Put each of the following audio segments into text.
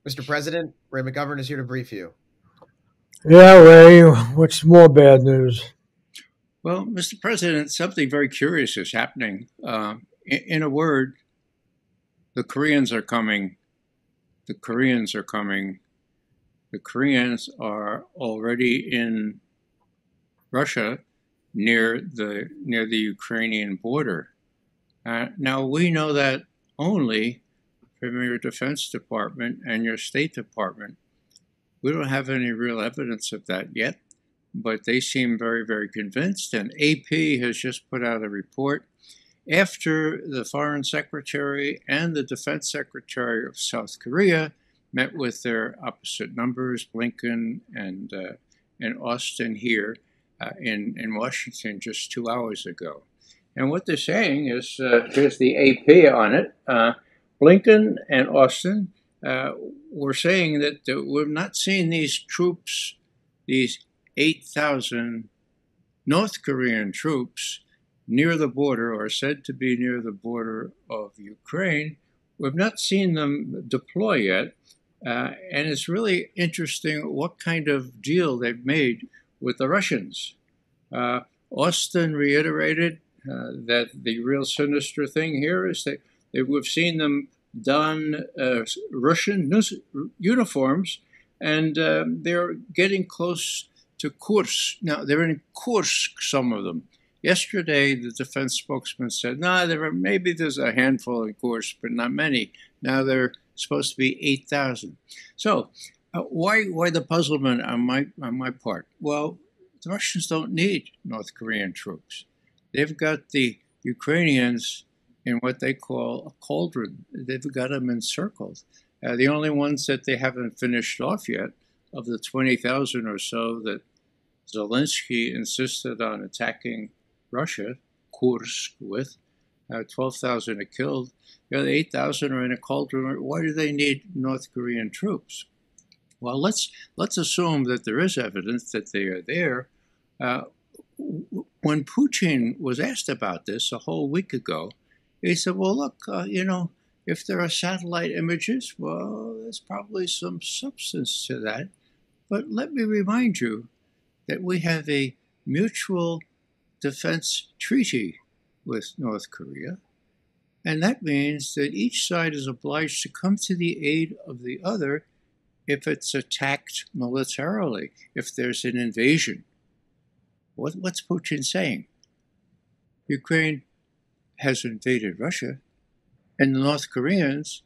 Mr. President, Ray McGovern is here to brief you. Yeah, Ray, what's more bad news? Well, Mr. President, something very curious is happening. In a word, the Koreans are coming. The Koreans are coming. The Koreans are already in Russia near the Ukrainian border. Now we know that only from your Defense Department and your State Department. We don't have any real evidence of that yet, but they seem very, very convinced. And AP has just put out a report after the Foreign Secretary and the Defense Secretary of South Korea met with their opposite numbers, Blinken and Austin here in Washington just 2 hours ago. And what they're saying is, here's the AP on it. Blinken and Austin were saying that we've not seen these troops, these 8,000 North Korean troops near the border, or said to be near the border of Ukraine. We've not seen them deploy yet. And it's really interesting what kind of deal they've made with the Russians. Austin reiterated that the real sinister thing here is that we've seen them don Russian uniforms, and they're getting close to Kursk. Now, they're in Kursk, some of them. Yesterday, the defense spokesman said, maybe there's a handful in Kursk, but not many. Now they're supposed to be 8,000. So why the puzzlement on my part? Well, the Russians don't need North Korean troops. They've got the Ukrainians in what they call a cauldron. They've got them encircled. The only ones that they haven't finished off yet, of the 20,000 or so that Zelensky insisted on attacking Russia, Kursk, with, 12,000 are killed. The other 8,000 are in a cauldron. Why do they need North Korean troops? Well, let's assume that there is evidence that they are there. When Putin was asked about this a whole week ago, he said, well, look, if there are satellite images, well, there's probably some substance to that. But let me remind you that we have a mutual defense treaty with North Korea. And that means that each side is obliged to come to the aid of the other if it's attacked militarily, if there's an invasion. What's Putin saying? Ukraine has invaded Russia, and the North Koreans,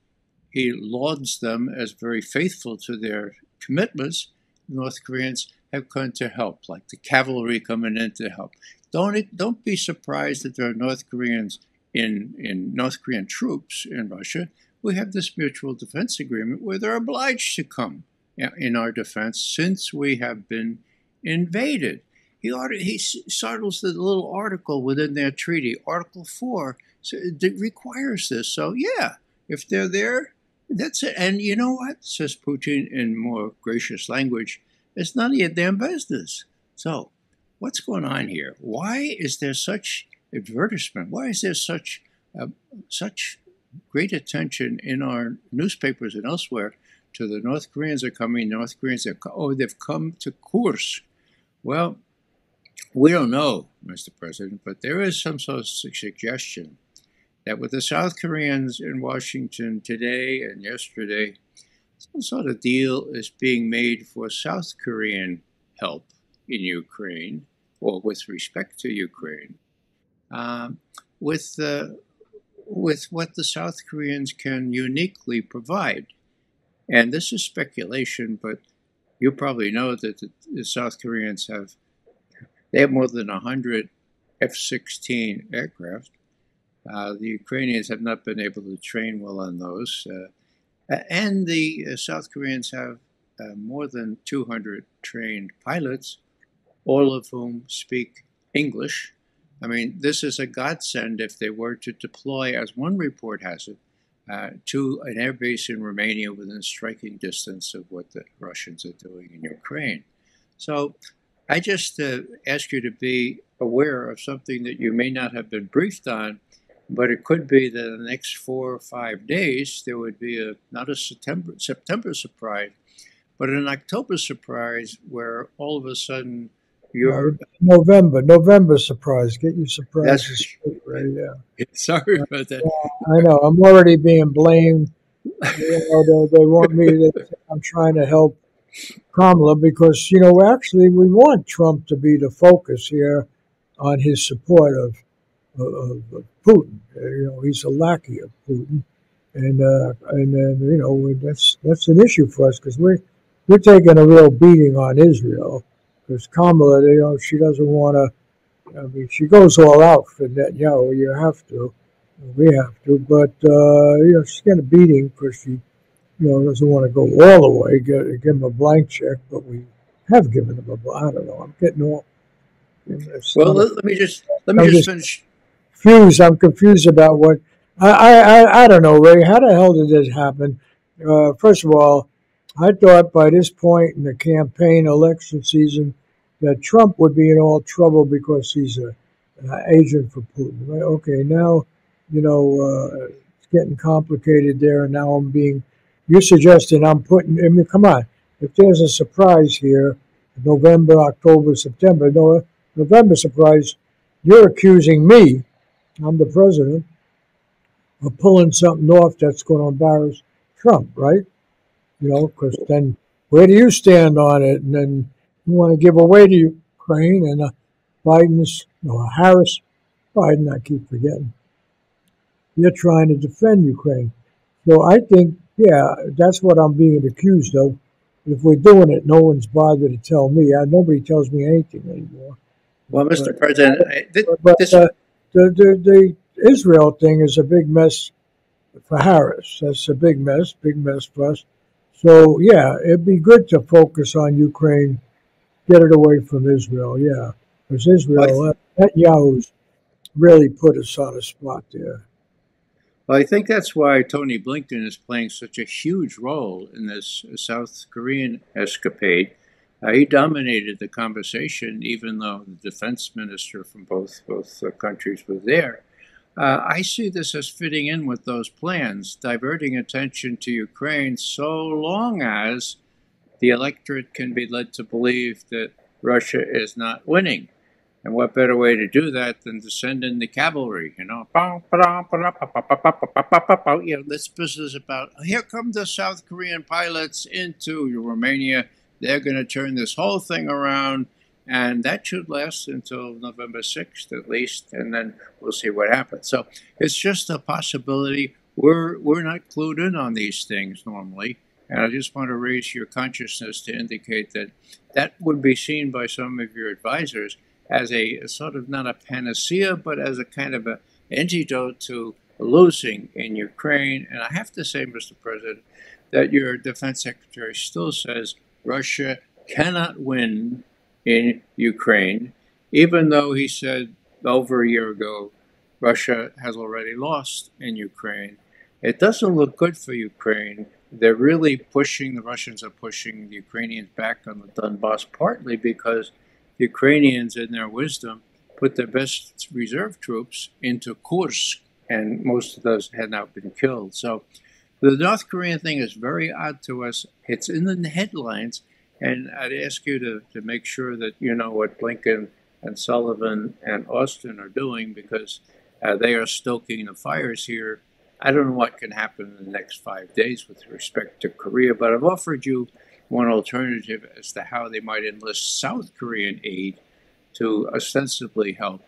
he lauds them as very faithful to their commitments. The North Koreans have come to help, like the cavalry coming in to help. Don't be surprised that there are North Koreans in North Korean troops in Russia. We have this mutual defense agreement where they're obliged to come in our defense since we have been invaded. He startles the little article within their treaty, Article 4, so it requires this. So, yeah, if they're there, that's it. And you know what, says Putin in more gracious language, it's none of your damn business. So, what's going on here? Why is there such advertisement? Why is there such great attention in our newspapers and elsewhere to the North Koreans are coming, they've come to Kursk? Well, we don't know, Mr. President, but there is some sort of suggestion that with the South Koreans in Washington today and yesterday, some sort of deal is being made for South Korean help in Ukraine, or with respect to Ukraine, with what the South Koreans can uniquely provide. And this is speculation, but you probably know that the South Koreans have more than 100 F-16 aircraft. The Ukrainians have not been able to train well on those. And the South Koreans have more than 200 trained pilots, all of whom speak English. I mean, this is a godsend if they were to deploy, as one report has it, to an airbase in Romania within striking distance of what the Russians are doing in Ukraine. So I just ask you to be aware of something that you may not have been briefed on, but it could be that in the next 4 or 5 days there would be not a September surprise, but an October surprise where all of a sudden No, you're. November surprise. Get your surprises That's straight, right? Yeah. sorry about that. I know. I'm already being blamed. They want me to. I'm trying to help Kamala because actually we want Trump to be the focus here on his support of Putin. He's a lackey of Putin, and then that's an issue for us because we're taking a real beating on Israel because Kamala, she doesn't want to. I mean, she goes all out for Netanyahu. You have to, we have to, but she's getting a beating because she doesn't want to go all the way, give him a blank check, but we have given him a blank. I don't know. I'm getting all. Well, let me I'm just just finish. confused. I'm confused about what. I don't know, Ray. How the hell did this happen? First of all, I thought by this point in the campaign election season that Trump would be in all trouble because he's an agent for Putin. Right? Okay, now it's getting complicated there, and now you're suggesting I'm putting. I mean, come on. If there's a surprise here, November, October, September, no, November surprise, you're accusing me, I'm the president, of pulling something off that's going to embarrass Trump, right? Because then where do you stand on it? And then you want to give away to Ukraine and Harris, Biden, I keep forgetting. You're trying to defend Ukraine. So I think, yeah, that's what I'm being accused of. If we're doing it, no one's bothered to tell me. Nobody tells me anything anymore. Well, Mr. But, President, but this. the Israel thing is a big mess for Harris. That's a big mess for us. So, yeah, it'd be good to focus on Ukraine, get it away from Israel, yeah. Because Israel, Netanyahu's really put us on a spot there. Well, I think that's why Tony Blinken is playing such a huge role in this South Korean escapade. He dominated the conversation, even though the defense minister from both countries was there. I see this as fitting in with those plans, diverting attention to Ukraine so long as the electorate can be led to believe that Russia is not winning. And what better way to do that than to send in the cavalry, this business about, here come the South Korean pilots into Romania. They're going to turn this whole thing around. And that should last until November 6th at least, and then we'll see what happens. So it's just a possibility. We're not clued in on these things normally, and I just want to raise your consciousness to indicate that that would be seen by some of your advisors as a sort of not a panacea, but as a kind of an antidote to losing in Ukraine. And I have to say, Mr. President, that your defense secretary still says Russia cannot win in Ukraine, even though he said over a year ago Russia has already lost in Ukraine. It doesn't look good for Ukraine. The Russians are pushing the Ukrainians back on the Donbass, partly because the Ukrainians, in their wisdom, put their best reserve troops into Kursk, and most of those had now been killed. So the North Korean thing is very odd to us. It's in the headlines, and I'd ask you to make sure that you know what Blinken and Sullivan and Austin are doing, because they are stoking the fires here. I don't know what can happen in the next 5 days with respect to Korea, but I've offered you one alternative as to how they might enlist South Korean aid to ostensibly help.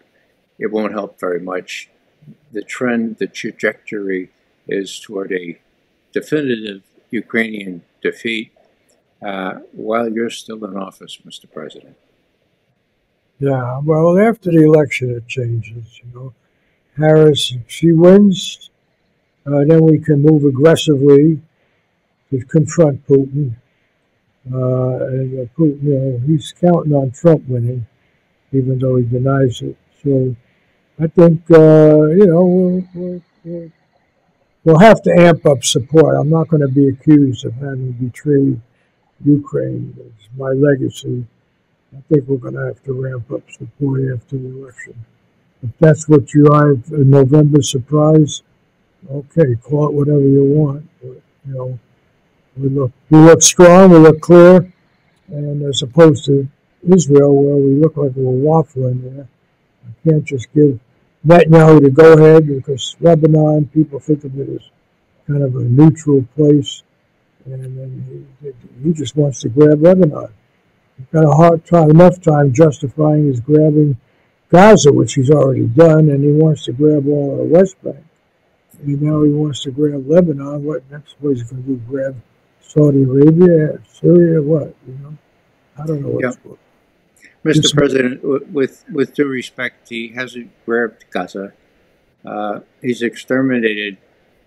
It won't help very much. The trajectory is toward a definitive Ukrainian defeat while you're still in office, Mr. President. Yeah, well, after the election, it changes. Harris, if she wins, then we can move aggressively to confront Putin. And Putin, he's counting on Trump winning, even though he denies it. So I think, we'll have to amp up support. I'm not going to be accused of having betrayed Ukraine. It's my legacy. I think we're going to have to ramp up support after the election. If that's what you are, a November surprise, okay, call it whatever you want. But, you know, we look strong, we look clear, and as opposed to Israel, where we look like we're waffling there. I can't just give Netanyahu the go ahead because Lebanon, people think of it as kind of a neutral place, and then he just wants to grab Lebanon. He's got a hard time, enough time justifying his grabbing Gaza, which he's already done, and he wants to grab all of the West Bank. And now he wants to grab Lebanon. What next? What he's going to do? Grab Saudi Arabia, Syria? What? You know, I don't know what's going. Mr. President, with due respect, he hasn't grabbed Gaza. He's exterminated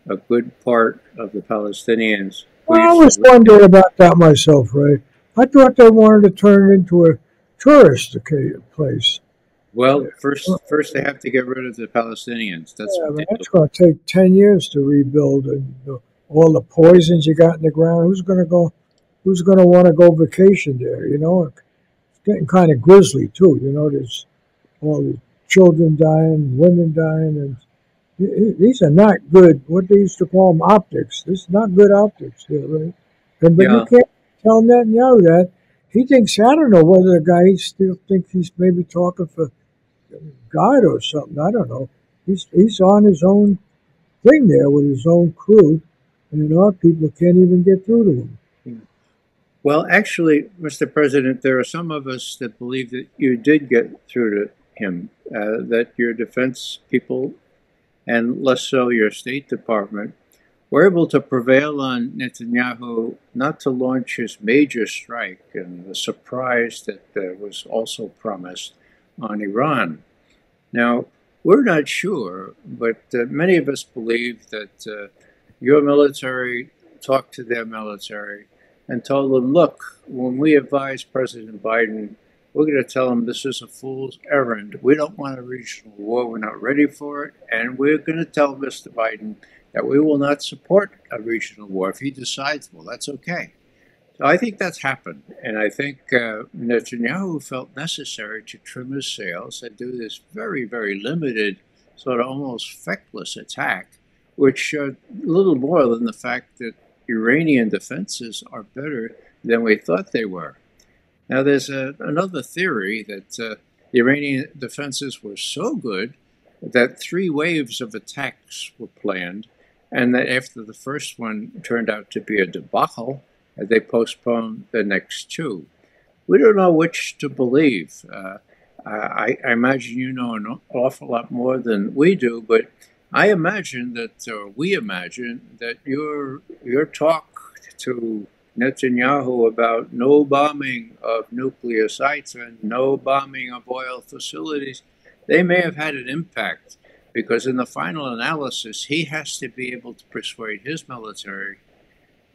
a good part of the Palestinians. Well, I was wondering about that myself, Ray. I thought they wanted to turn it into a tourist place. Well, first they have to get rid of the Palestinians. That's that's going to take 10 years to rebuild, and all the poisons you got in the ground. Who's going to go? Who's going to want to go vacation there? You know, it's getting kind of grisly too. You know, there's all the children dying, women dying, and these are not good. What they used to call them optics. This is not good optics there, right? But you can't tell Netanyahu that. He thinks, I don't know whether the guy still thinks he's maybe talking for God or something. I don't know. He's on his own thing there with his own crew, and our people can't even get through to him. Well, actually, Mr. President, there are some of us that believe that you did get through to him, that your defense people, and less so your State Department, were able to prevail on Netanyahu not to launch his major strike and the surprise that was also promised on Iran. Now, we're not sure, but many of us believe that your military talked to their military and told them, look, when we advise President Biden, we're going to tell him this is a fool's errand. We don't want a regional war. We're not ready for it. And we're going to tell Mr. Biden that we will not support a regional war. If he decides, well, that's okay. So I think that's happened. And I think Netanyahu felt necessary to trim his sails and do this very, very limited, sort of almost feckless attack, which little more than the fact that Iranian defenses are better than we thought they were. Now, there's another theory that the Iranian defenses were so good that 3 waves of attacks were planned, and that after the first one turned out to be a debacle, they postponed the next 2. We don't know which to believe. I imagine you know an awful lot more than we do, but I imagine that, or we imagine that your talk to Netanyahu about no bombing of nuclear sites and no bombing of oil facilities, they may have had an impact, because in the final analysis, he has to be able to persuade his military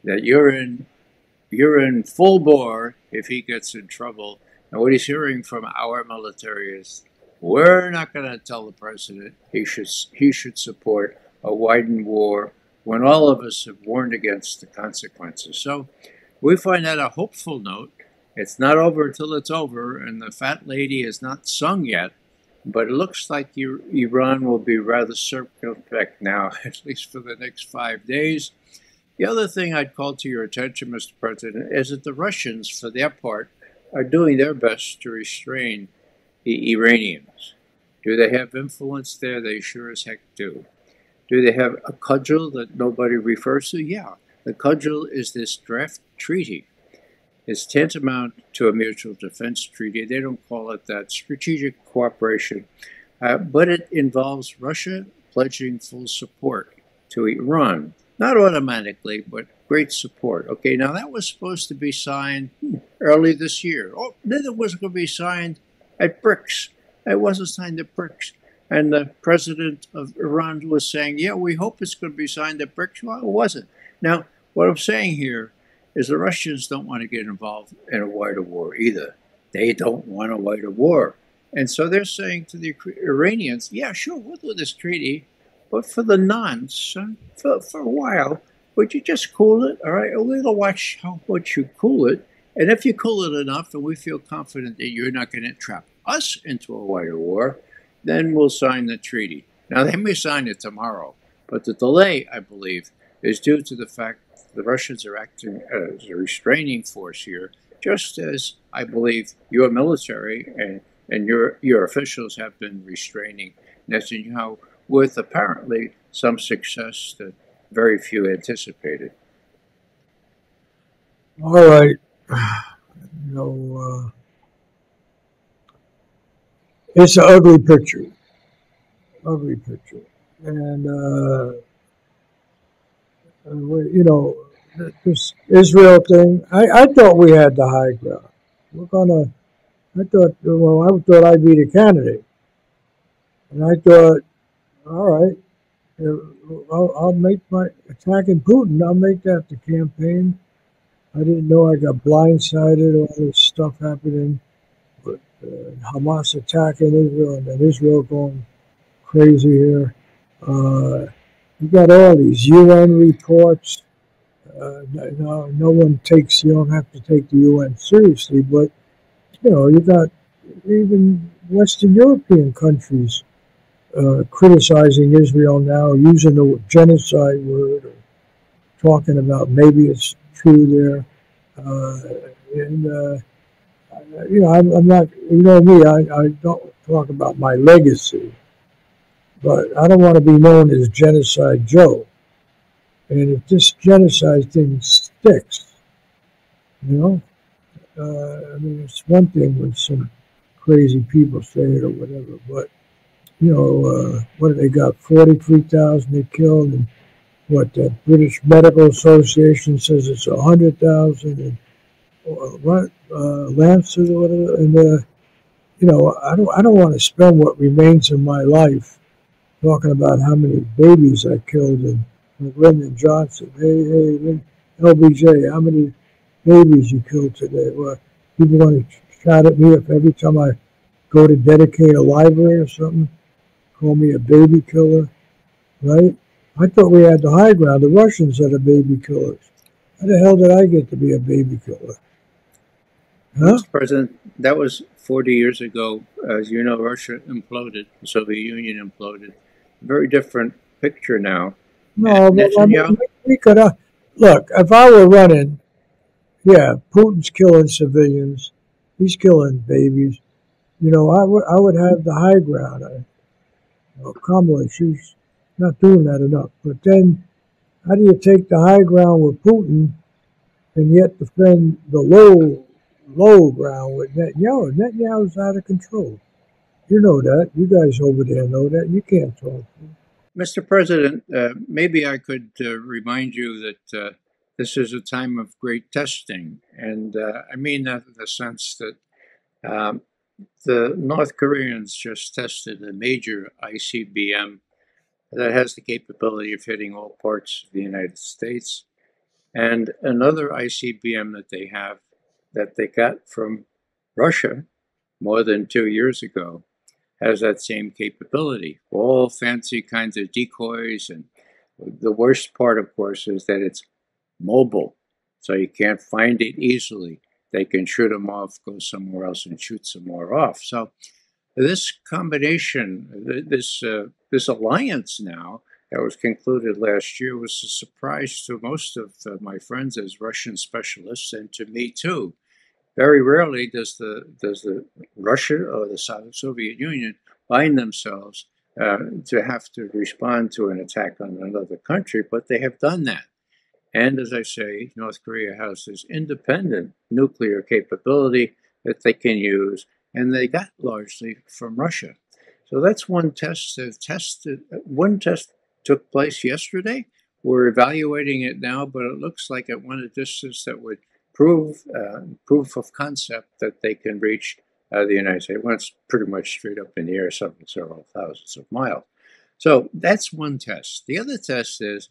that you're in full bore if he gets in trouble. And what he's hearing from our military is, we're not going to tell the president he should support a widened war when all of us have warned against the consequences. So we find that a hopeful note. It's not over until it's over, and the fat lady has not sung yet, but it looks like Iran will be rather circumspect now, at least for the next 5 days. The other thing I'd call to your attention, Mr. President, is that the Russians, for their part, are doing their best to restrain the Iranians. Do they have influence there? They sure as heck do. Do they have a cudgel that nobody refers to? Yeah. The cudgel is this draft treaty. It's tantamount to a mutual defense treaty. They don't call it that. Strategic cooperation. But it involves Russia pledging full support to Iran. Not automatically, but great support. Okay, now that was supposed to be signed early this year. Oh, then it was going to be signed at BRICS. It wasn't signed at BRICS. And the president of Iran was saying, yeah, we hope it's going to be signed at BRICS. Well, it wasn't. Now, what I'm saying here is the Russians don't want to get involved in a wider war either. They don't want a wider war. And so they're saying to the Iranians, yeah, sure, we'll do this treaty, but for the nonce, for a while, would you just cool it? All right, we'll watch how much you cool it. And if you cool it enough and we feel confident that you're not going to trap us into a wider war, then we'll sign the treaty. Now, they may sign it tomorrow, but the delay, I believe, is due to the fact the Russians are acting as a restraining force here, just as I believe your military and your officials have been restraining Netanyahu with apparently some success that very few anticipated. All right. You know, it's an ugly picture. Ugly picture. And, you know, this Israel thing, I thought we had the high ground. I thought I'd be the candidate. And I thought, all right, I'll make my attacking Putin. I'll make that the campaign. I didn't know I got blindsided. All this stuff happening with Hamas attacking Israel and then Israel going crazy here. You got all these UN reports. No one takes. You don't have to take the UN seriously, but you know you got even Western European countries criticizing Israel now, using the genocide word, or talking about maybe it's true there. And you know, I'm not. You know me. I don't talk about my legacy, but I don't want to be known as Genocide Joe. And if this genocide thing sticks, you know, I mean, it's one thing when some crazy people say it or whatever, but you know, what have they got? 43,000 they killed, and what the British Medical Association says it's 100,000, and what Lancet or whatever. And you know, I don't want to spend what remains of my life talking about how many babies I killed, and like Lyndon Johnson. Hey, LBJ, how many babies you killed today? Well, people want to shout at me if every time I go to dedicate a library or something, call me a baby killer, right? I thought we had the high ground. The Russians are the baby killers. How the hell did I get to be a baby killer? Huh? Mr. President, that was 40 years ago. As you know, Russia imploded, the Soviet Union imploded. Very different picture now. No, but I mean, we could look. If I were running, yeah, Putin's killing civilians. He's killing babies. You know, I would have the high ground. Kamala, she's not doing that enough. But then, how do you take the high ground with Putin and yet defend the low ground with Netanyahu? Netanyahu's out of control. You know that. You guys over there know that. You can't talk. Mr. President, maybe I could remind you that this is a time of great testing. And I mean that in the sense that the North Koreans just tested a major ICBM that has the capability of hitting all parts of the United States. And another ICBM that they have that they got from Russia more than 2 years ago has that same capability. All fancy kinds of decoys. And the worst part, of course, is that it's mobile. So you can't find it easily. They can shoot them off, go somewhere else and shoot some more off. So this combination, this alliance now that was concluded last year was a surprise to most of my friends as Russian specialists, and to me too. Very rarely does the Russia or the Soviet Union find themselves to have to respond to an attack on another country, but they have done that. And as I say, North Korea has this independent nuclear capability that they can use, and they got largely from Russia. So that's one test. One test took place yesterday. We're evaluating it now, but it looks like it went a distance that would proof of concept that they can reach the United States. Well, it's pretty much straight up in the air, several thousands of miles. So that's one test. The other test is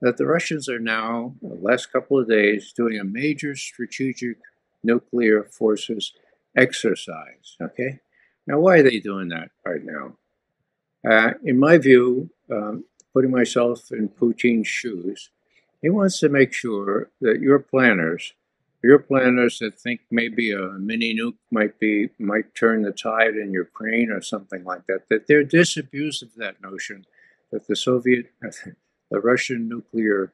that the Russians are now, the last couple of days, doing a major strategic nuclear forces exercise. Okay? Now, why are they doing that right now? In my view, putting myself in Putin's shoes, he wants to make sure that your planners, your planners that think maybe a mini nuke might turn the tide in Ukraine or something like that, that they're disabused of that notion that the Russian nuclear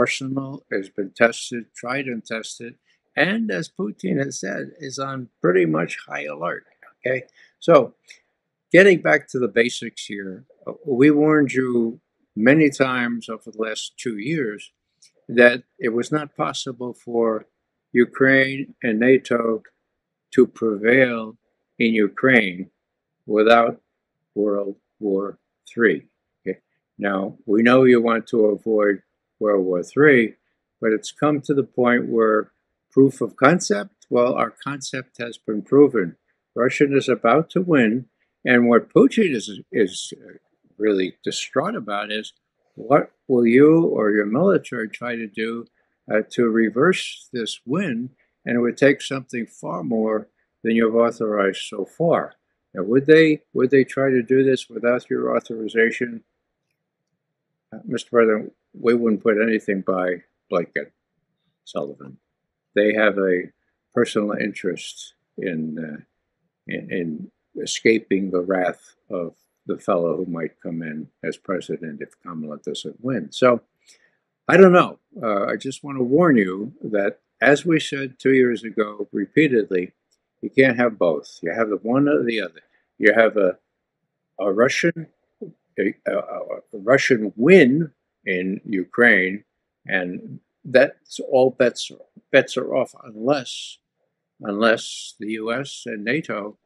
arsenal has been tested, tried and tested, and as Putin has said, is on pretty much high alert. Okay, so getting back to the basics here, we warned you many times over the last 2 years that it was not possible for Ukraine and NATO to prevail in Ukraine without World War III. Okay? Now, we know you want to avoid World War III, but it's come to the point where proof of concept, well, our concept has been proven. Russia is about to win, and what Putin is really distraught about is what will you or your military try to do to reverse this win? And it would take something far more than you've authorized so far. Now, would they try to do this without your authorization? Mr. President, we wouldn't put anything by Blake and Sullivan. They have a personal interest in escaping the wrath of the fellow who might come in as president if Kamala doesn't win. So I don't know. I just want to warn you that, as we said 2 years ago repeatedly, you can't have both. You have the one or the other. You have a Russian win in Ukraine, and that's all bets are off unless the U.S. and NATO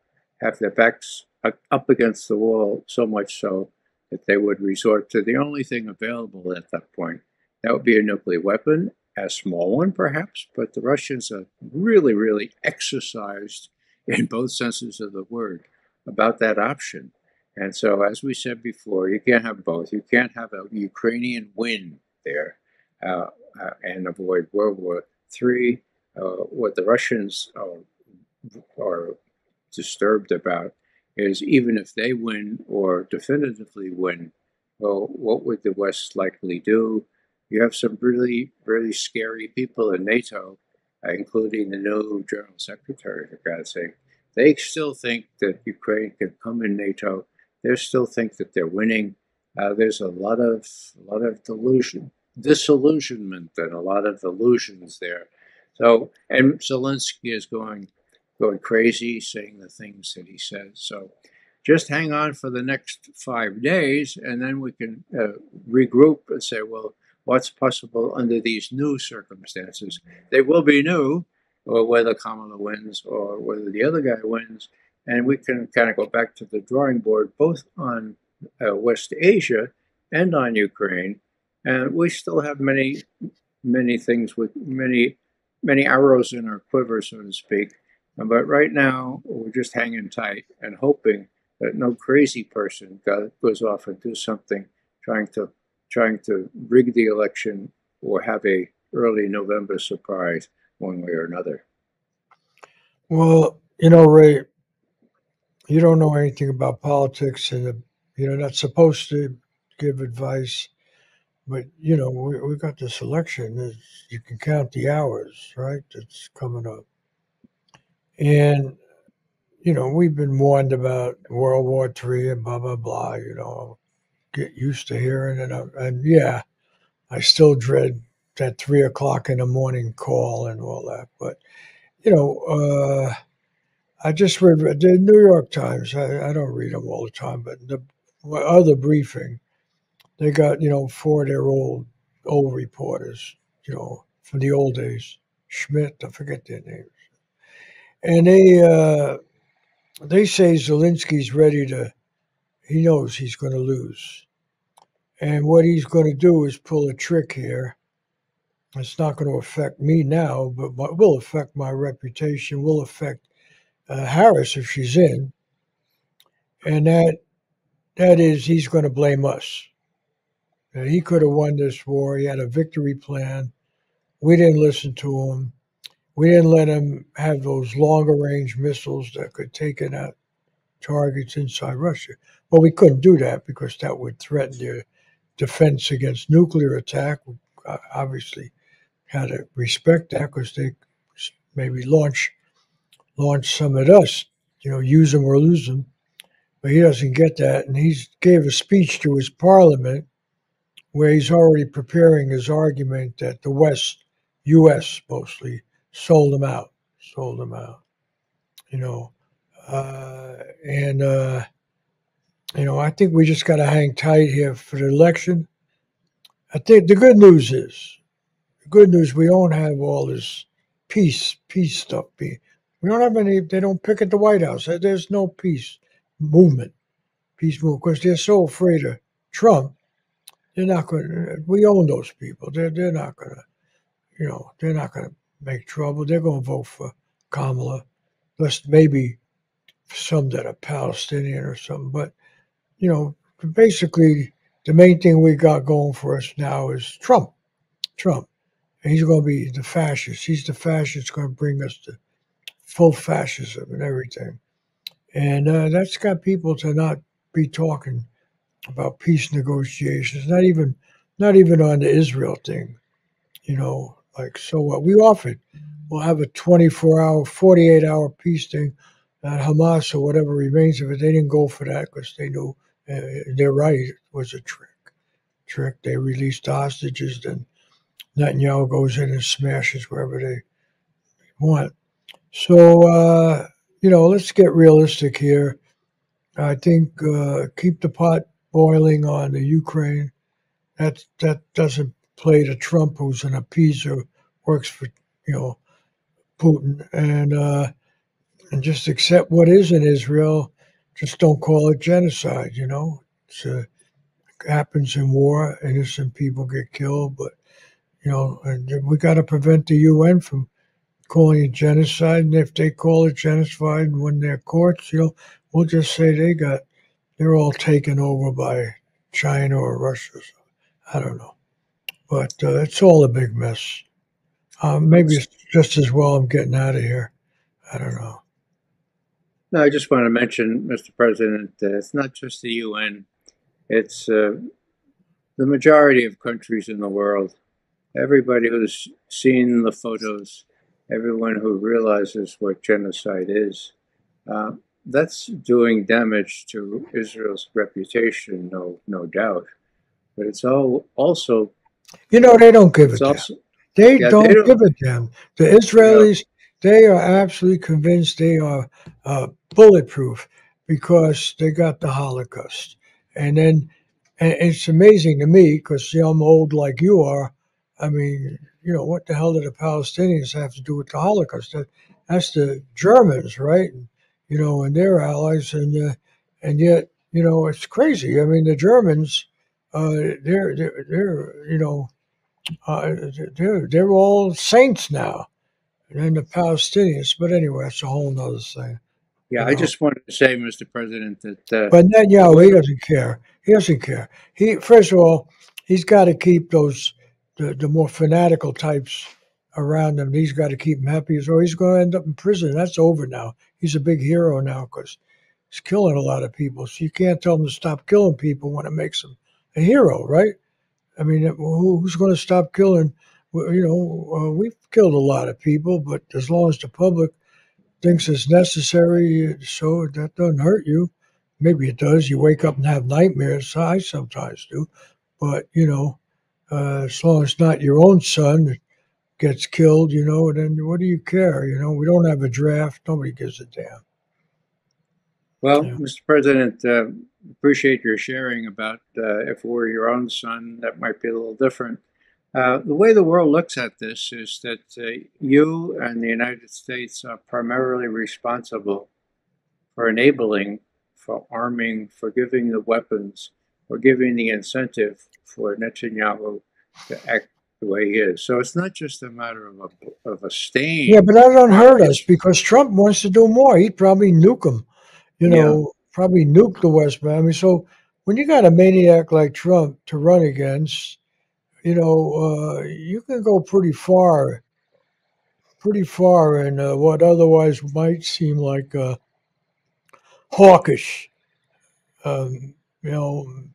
have their backs up against the wall, so much so that they would resort to the only thing available at that point. That would be a nuclear weapon, a small one perhaps, but the Russians are really, really exercised in both senses of the word about that option. And so, as we said before, you can't have both. You can't have a Ukrainian win there and avoid World War III. What the Russians are disturbed about is, even if they win or definitively win, well, what would the West likely do? You have some really, really scary people in NATO, including the new General Secretary, for God's sake. They still think that Ukraine can come in NATO. They still think that they're winning. There's a lot of disillusionment, and a lot of illusions there. So, and Zelensky is going crazy, saying the things that he says. So, just hang on for the next 5 days, and then we can regroup and say, well, what's possible under these new circumstances? They will be new, or whether Kamala wins or whether the other guy wins. And we can kind of go back to the drawing board, both on West Asia and on Ukraine. And we still have many things with many arrows in our quiver, so to speak. But right now, we're just hanging tight and hoping that no crazy person goes off and do something trying to rig the election or have a early November surprise one way or another. Well, Ray, you don't know anything about politics, and you're not supposed to give advice. But we got this election. You can count the hours, right? It's coming up, and we've been warned about World War III and blah blah blah. Get used to hearing it, and yeah, I still dread that 3 o'clock in the morning call and all that. But I just read the New York Times. I don't read them all the time, but the other briefing, they got 4 of their old reporters, from the old days, Schmidt, I forget their names, and they say Zelensky's ready to. He knows he's going to lose, and what he's going to do is pull a trick here. It's not going to affect me now, but will affect my reputation. Will affect Harris if she's in, and that is he's going to blame us. He could have won this war. He had a victory plan. We didn't listen to him. We didn't let him have those longer range missiles that could take out targets inside Russia. Well, we couldn't do that because that would threaten their defense against nuclear attack, obviously. had to respect that because they maybe launch some at us, use them or lose them. But he doesn't get that, and he gave a speech to his parliament where he's already preparing his argument that the West, U.S. mostly, sold them out, sold them out. You know, and I think we just got to hang tight here for the election. I think the good news is we don't have all this peace stuff. We don't have any. They don't pick at the White House. There's no peace movement, because they're so afraid of Trump. They're not going to. We own those people. They're not going to. They're not going to make trouble. They're going to vote for Kamala. Plus, maybe some that are Palestinian or something. But basically, the main thing we got going for us now is Trump. Trump. And he's going to be the fascist. He's the fascist going to bring us to full fascism and everything. And that's got people to not be talking about peace negotiations. Not even on the Israel thing. Like, so what? We offered. We'll have a 24-hour, 48-hour peace thing. That Hamas or whatever remains of it, they didn't go for that because they knew they're right. It was a trick. They released the hostages, then Netanyahu goes in and smashes wherever they want. So, let's get realistic here. I think keep the pot boiling on the Ukraine. That doesn't play to Trump, who's an appeaser, works for Putin, and just accept what is in Israel. Just don't call it genocide. It happens in war. Innocent people get killed, but and we got to prevent the UN from calling it genocide. And if they call it genocide when they're courts, we'll just say they're all taken over by China or Russia. I don't know, but it's all a big mess. Maybe it's just as well I'm getting out of here. I don't know. No, I just want to mention, Mr. President, it's not just the UN. It's the majority of countries in the world. Everybody who's seen the photos, everyone who realizes what genocide is, that's doing damage to Israel's reputation, no doubt. But it's also, they don't give a damn. They don't give a damn. The Israelis, they are absolutely convinced they are bulletproof because they got the Holocaust. And it's amazing to me because I'm old like you are. I mean, what the hell do the Palestinians have to do with the Holocaust? That's the Germans, right? And their allies, and yet, it's crazy. I mean, the Germans, they're they're all saints now, and then the Palestinians. But anyway, that's a whole nother thing. Yeah, I just wanted to say, Mr. President, that. But Netanyahu, he doesn't care. He doesn't care. First of all, he's got to keep the more fanatical types around him. He's got to keep them happy, or he's going to end up in prison. That's over now. He's a big hero now because he's killing a lot of people. So you can't tell him to stop killing people when it makes him a hero, right? I mean, who's going to stop killing? We've killed a lot of people, but as long as the public thinks it's necessary, so that doesn't hurt you. Maybe it does. You wake up and have nightmares. I sometimes do. But, as long as it's not your own son that gets killed, then what do you care? We don't have a draft. Nobody gives a damn. Well, Mr. President, appreciate your sharing about if it were your own son, that might be a little different. The way the world looks at this is that you and the United States are primarily responsible for enabling, for arming, for giving the weapons, for giving the incentive for Netanyahu to act the way he is. So it's not just a matter of a stain. Yeah, but that don't hurt us because Trump wants to do more. He'd probably nuke them. Probably nuke the West Bank. I mean, so when you got a maniac like Trump to run against, you can go pretty far in what otherwise might seem like hawkish,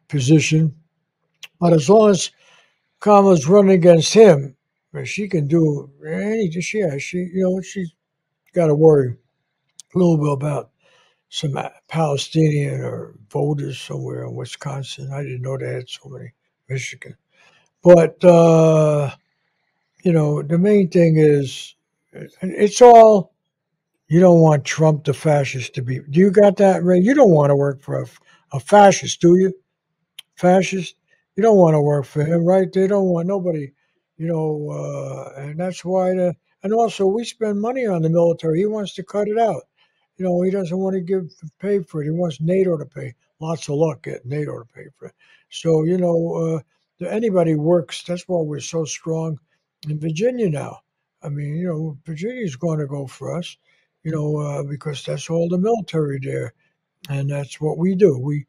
position. But as long as Kamala's running against him, But she can do any. She's got to worry a little bit about some Palestinian or voters somewhere in Wisconsin. I didn't know they had so many. Michigan, but the main thing is it's all. You don't want Trump the fascist to be. Do you got that, Ray? You don't want to work for a fascist, do you? Fascist. You don't want to work for him, right? They don't want nobody, and that's why and also we spend money on the military. He wants to cut it out. He doesn't want to pay for it. He wants NATO to pay. Lots of luck getting NATO to pay for it. So, anybody works. That's why we're so strong in Virginia now. I mean, Virginia's going to go for us, because that's all the military there. And that's what we do.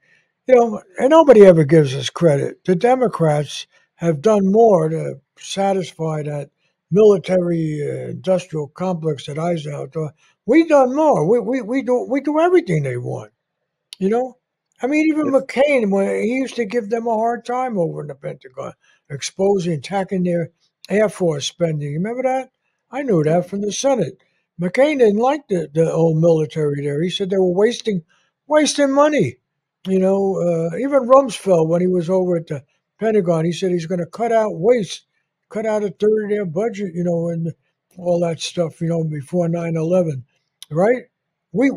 And nobody ever gives us credit. The Democrats have done more to satisfy that military industrial complex that Eisenhower. We've done more. We do everything they want. You know, I mean, even If, McCain, when he used to give them a hard time over in the Pentagon, exposing, attacking their Air Force spending. You remember that? I knew that from the Senate. McCain didn't like the old military there. He said they were wasting money. Even Rumsfeld, when he was over at the Pentagon, he said he's going to cut out waste, cut out a third of their budget, and all that stuff, before 9/11, right? We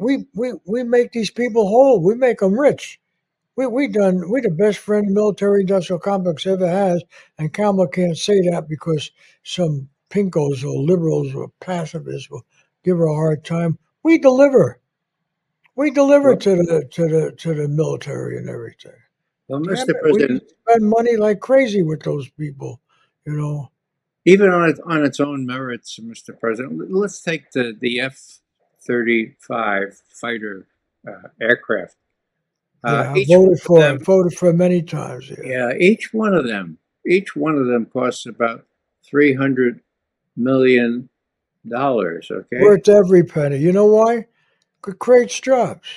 make these people whole. We make them rich. We're the best friend the military industrial complex ever has, and Kamala can't say that because some pinkos or liberals or pacifists will give her a hard time. We deliver. We deliver well, to the military and everything. well, Damn Mr. it, we President, spend money like crazy with those people. You know. even on its own merits, Mr. President, let's take the F-35 fighter aircraft. Yeah, I Each one voted of for it. them, Voted for it many times. Yeah, yeah, each one of them costs about $300 million. Okay, worth every penny. You know why? It creates jobs.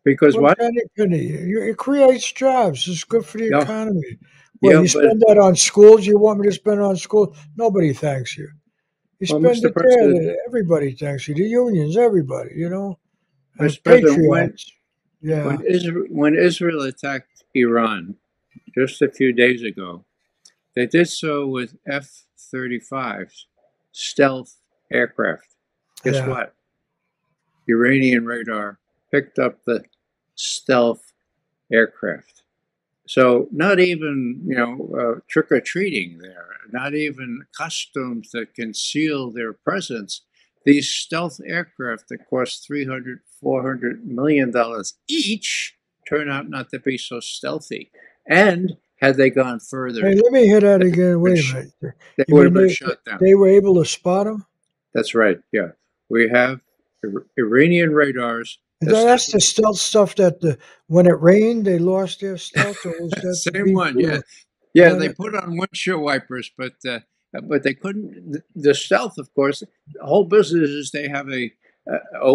because Worth what? any penny. It creates jobs. It's good for the Yeah, economy. Well, yeah, you but spend that on schools. You want me to spend it on schools? Nobody thanks you. You well, spend Mr. it there. President, Everybody thanks you. The unions, everybody. And Mr. President, when patriots. Yeah, Israel attacked Iran just a few days ago, they did so with F-35s, stealth aircraft. Guess yeah. what? Iranian radar picked up the stealth aircraft. So not even trick or treating there, not even costumes that conceal their presence. These stealth aircraft that cost 300, $400 million each turn out not to be so stealthy. And had they gone Hey, further, let me hear that they again. would Wait a minute. they You would mean have been shot down. they were able to spot them? That's right. Yeah, we have Iranian radars. That's the stealth stuff that when it rained they lost their stealth, or was that the Same one, BP? yeah, Or yeah. what? They put on windshield wipers, but they couldn't. The stealth, of course, the whole business is they have a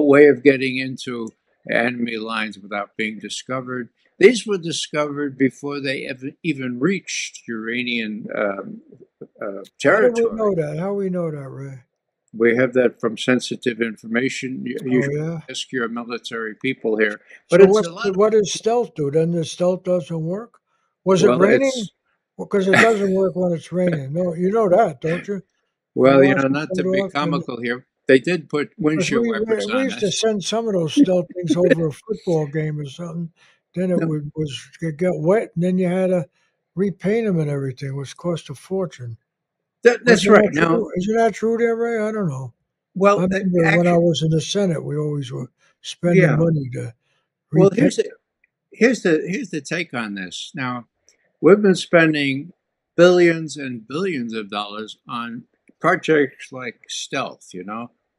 way of getting into enemy lines without being discovered. These were discovered before they even reached Iranian How do we know territory. that? How we know that, Ray? We have that from sensitive information. You Oh should yeah. ask your military people here, but So it's a lot of what does stealth do? Then the stealth doesn't work. Was it well, raining? it's Because it doesn't work when it's raining. No, you know that, don't you? You well, watch not to it be off, and comical here, they did put because windshield we wipers we on used to us. send some of those stealth things over a football game or something. Then it No, was get wet, and then you had to repaint them and everything, which cost a fortune. that's Wasn't right. that Now, true? Isn't that true there, Ray? I don't know. I well, remember when I actually, was in the Senate, we always were spending yeah. money to Well, repaint. here's the take on this. Now, we've been spending billions and billions of dollars on projects like stealth.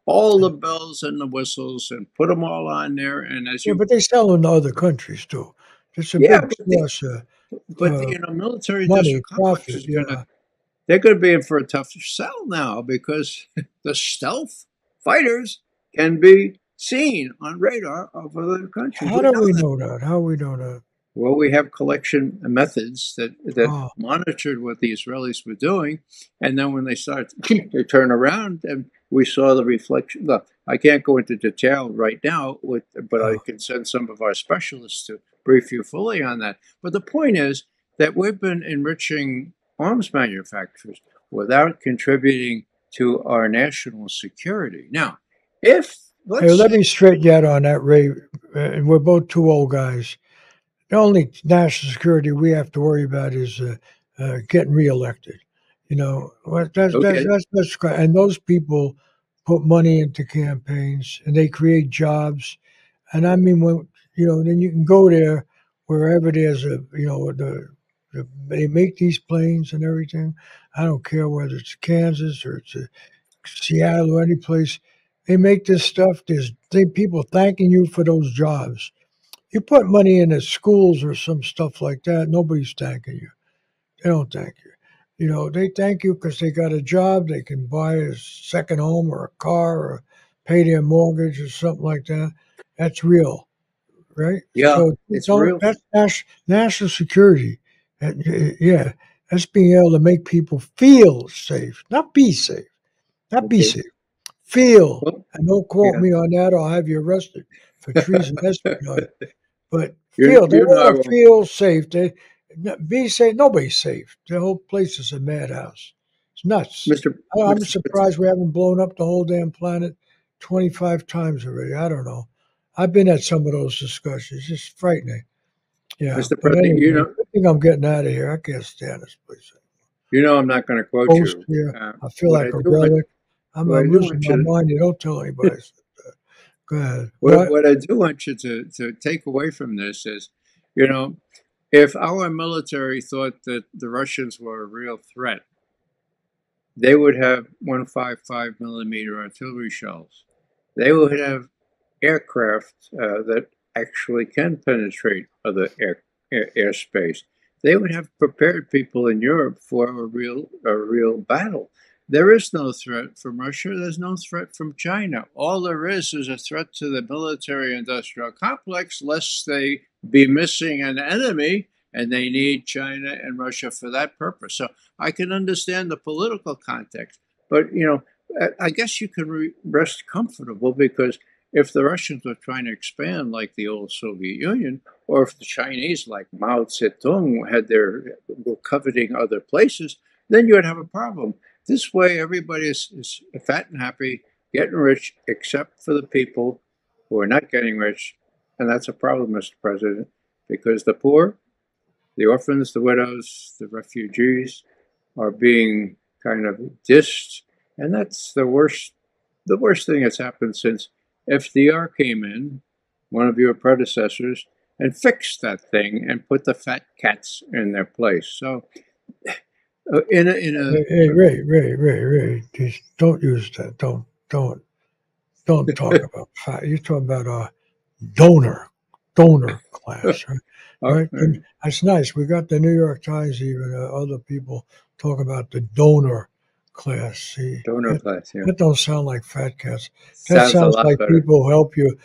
All the bells and the whistles, and put them all on there. And as Yeah, you, but they sell in other countries too. It's a yeah, big plus but the military industrial money, complex profit. is gonna Yeah. they're going to be in for a tough sell now because the stealth fighters can be seen on radar of other countries. How We do know we that. know that? How we know that? Well, we have collection methods that Oh, monitored what the Israelis were doing, and then when they start, they turn around, and we saw the reflection. Look, I can't go into detail right now, but I oh. can send some of our specialists to brief you fully on that. But the point is that we've been enriching arms manufacturers without contributing to our national security. Now, if Hey, let's let say, me straighten you out on that, Ray. And we're both two old guys. The only national security we have to worry about is getting reelected. You know, okay, and those people put money into campaigns and they create jobs. And I mean, when then you can go there wherever there's they make these planes and everything. I don't care whether it's Kansas or it's Seattle or any place. They make this stuff. There's people thanking you for those jobs. You put money into schools or some stuff like that, nobody's thanking you. They don't thank you. They thank you because they got a job. They can buy a second home or a car or pay their mortgage or something like that. That's real, right? yeah, So it's don't. real. That's national security. Yeah, that's being able to make people feel safe, not be safe, not be Okay, safe. Feel, well, and don't quote yeah. me on that, or I'll have you arrested for treason, espionage. But You're, feel, they you're not want to wrong, feel safe. They be safe. Nobody's safe. The whole place is a madhouse. It's nuts. Mr. I'm Mr. surprised we haven't blown up the whole damn planet 25 times already. I don't know. I've been at some of those discussions. It's frightening. Yeah, Mr. but President, anyway, I think I'm getting out of here. I can't stand this place. I'm not going to quote Post you. here. I feel What like I a do want, relic. what I I'm do losing want my you mind. You don't tell anybody. Go ahead. what, What? what I do want you to take away from this is, you know, if our military thought that the Russians were a real threat, they would have 155 millimeter artillery shells. They would have aircraft that actually can penetrate other airspace. They would have prepared people in Europe for a real battle. There is no threat from Russia. There's no threat from China. All there is a threat to the military-industrial complex, lest they be missing an enemy, and they need China and Russia for that purpose. So I can understand the political context, but I guess you can rest comfortable because if the Russians were trying to expand like the old Soviet Union, or if the Chinese, like Mao Zedong, were coveting other places, then you would have a problem. This way, everybody is fat and happy, getting rich, except for the people who are not getting rich, and that's a problem, Mr. President, because the poor, the orphans, the widows, the refugees are being kind of dissed, and that's the worst thing that's happened since FDR came in, one of your predecessors, and fixed that thing and put the fat cats in their place. So, Hey, Ray, just don't use that. Don't talk about fat. You're talking about donor, donor class, right? uh, Right? And that's nice. We got the New York Times, even other people talk about the donor class. See, donor class, yeah, that don't sound like fat cats. That sounds a sounds lot like better. people who help you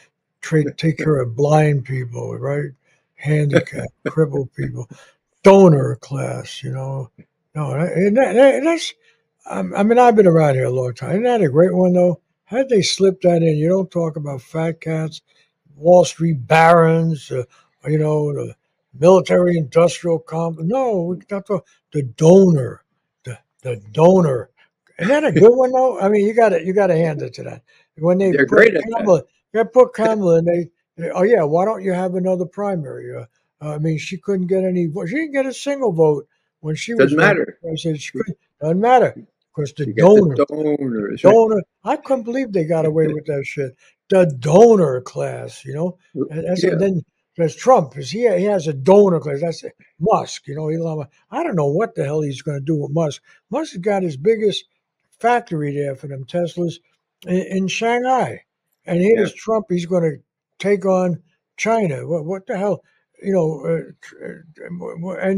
take care of blind people, right? Handicapped, crippled people. Donor class, No, that's. I mean, I've been around here a long time. Isn't that a great one, though? How'd they slip that in? You don't talk about fat cats, Wall Street barons, the military industrial complex. No, we talk about the donor, the donor. Isn't that a good one, though? I mean, you got to hand it to that. When they They're put great at that. Kamala, and oh yeah, why don't you have another primary? I mean, she couldn't get any vote. She didn't get a single vote when she was Doesn't running matter. for president. She couldn't. Doesn't matter because the You get the donor, donors, right? donor. I couldn't believe they got away with that shit. The donor class, and Yeah, then there's Trump. Is he has a donor class? That's Musk. Elon Musk. I don't know what the hell he's going to do with Musk. Musk has got his biggest factory there for them Teslas in Shanghai, and yeah, here's Trump. He's going to take on China. What the hell? And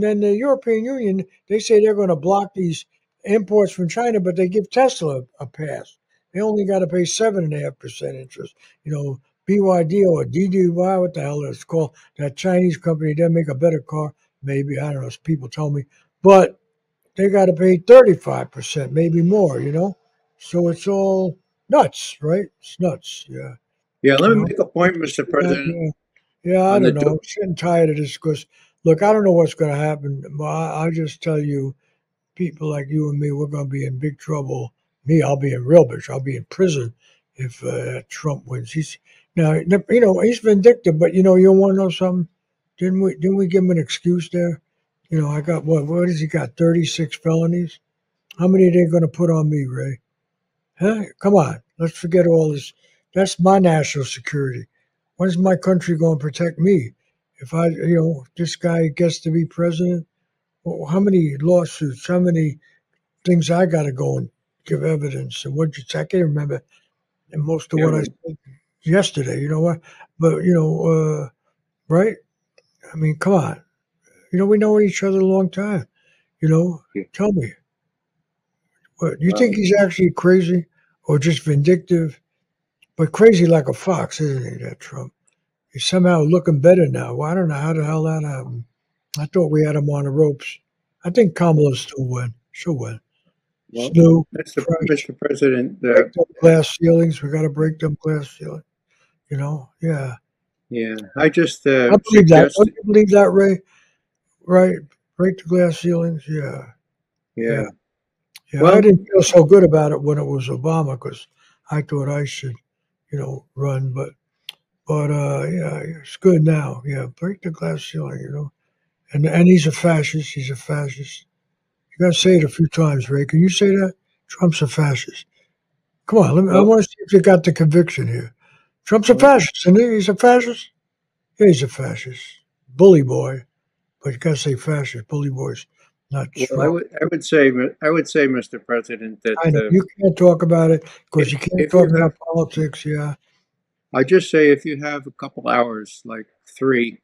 then the European Union, they say they're going to block these imports from China, but they give Tesla a pass. They only got to pay 7.5% interest. You know, BYD or DDY, what the hell it's called, that Chinese company, they make a better car. Maybe, I don't know, people tell me. But they got to pay 35%, maybe more, So it's all nuts, right? It's nuts, yeah. Yeah, let You me know, make a point, Mr. President, yeah, yeah, I on don't the know. I'm getting tired of this because, look, I don't know what's going to happen. But I just tell you, people like you and me, we're going to be in big trouble. Me, I'll be in real bitch. I'll be in prison if Trump wins. He's now, he's vindictive, but you want to know something? Didn't we give him an excuse there? I got what has he got? 36 felonies. How many are they going to put on me, Ray? Huh? Come on, let's forget all this. That's my national security. When's my country going to protect me? If this guy gets to be president, well, how many lawsuits? How many things I got to go and give evidence. And what you I can't remember and most of what I chairman. said yesterday. You know what? But right? I mean, come on. We know each other a long time. You know, Yeah. tell me, what you think Well, he's actually crazy or just vindictive? But crazy like a fox, isn't he? That Trump. He's somehow looking better now. Well, I don't know how the hell that happened. I thought we had him on the ropes. I think Kamala still win. She'll win. well, Snoop, fresh. Mr. President, Break them glass ceilings. We got to break them glass ceilings. Yeah. yeah, I just I believe that. Don't suggested, you believe that, Ray? Right? Break the glass ceilings. Yeah. Yeah. yeah. Yeah. I Well, didn't feel so good about it when it was Obama because I thought I should, run. But yeah, it's good now. Yeah. Break the glass ceiling. And he's a fascist. He's a fascist. You got to say it a few times, Ray. Can you say that? Trump's a fascist. Come on. I well, want to see if you got the conviction here. Trump's a well, fascist, isn't he? He's a fascist. Yeah, he's a fascist. Bully boy. But you gotta say fascist. Bully boy's not well, strong. I would say, Mr. President, that I know. You can't talk about it because you can't if you talk have, about politics. Yeah. I just say if you have a couple hours, like 3,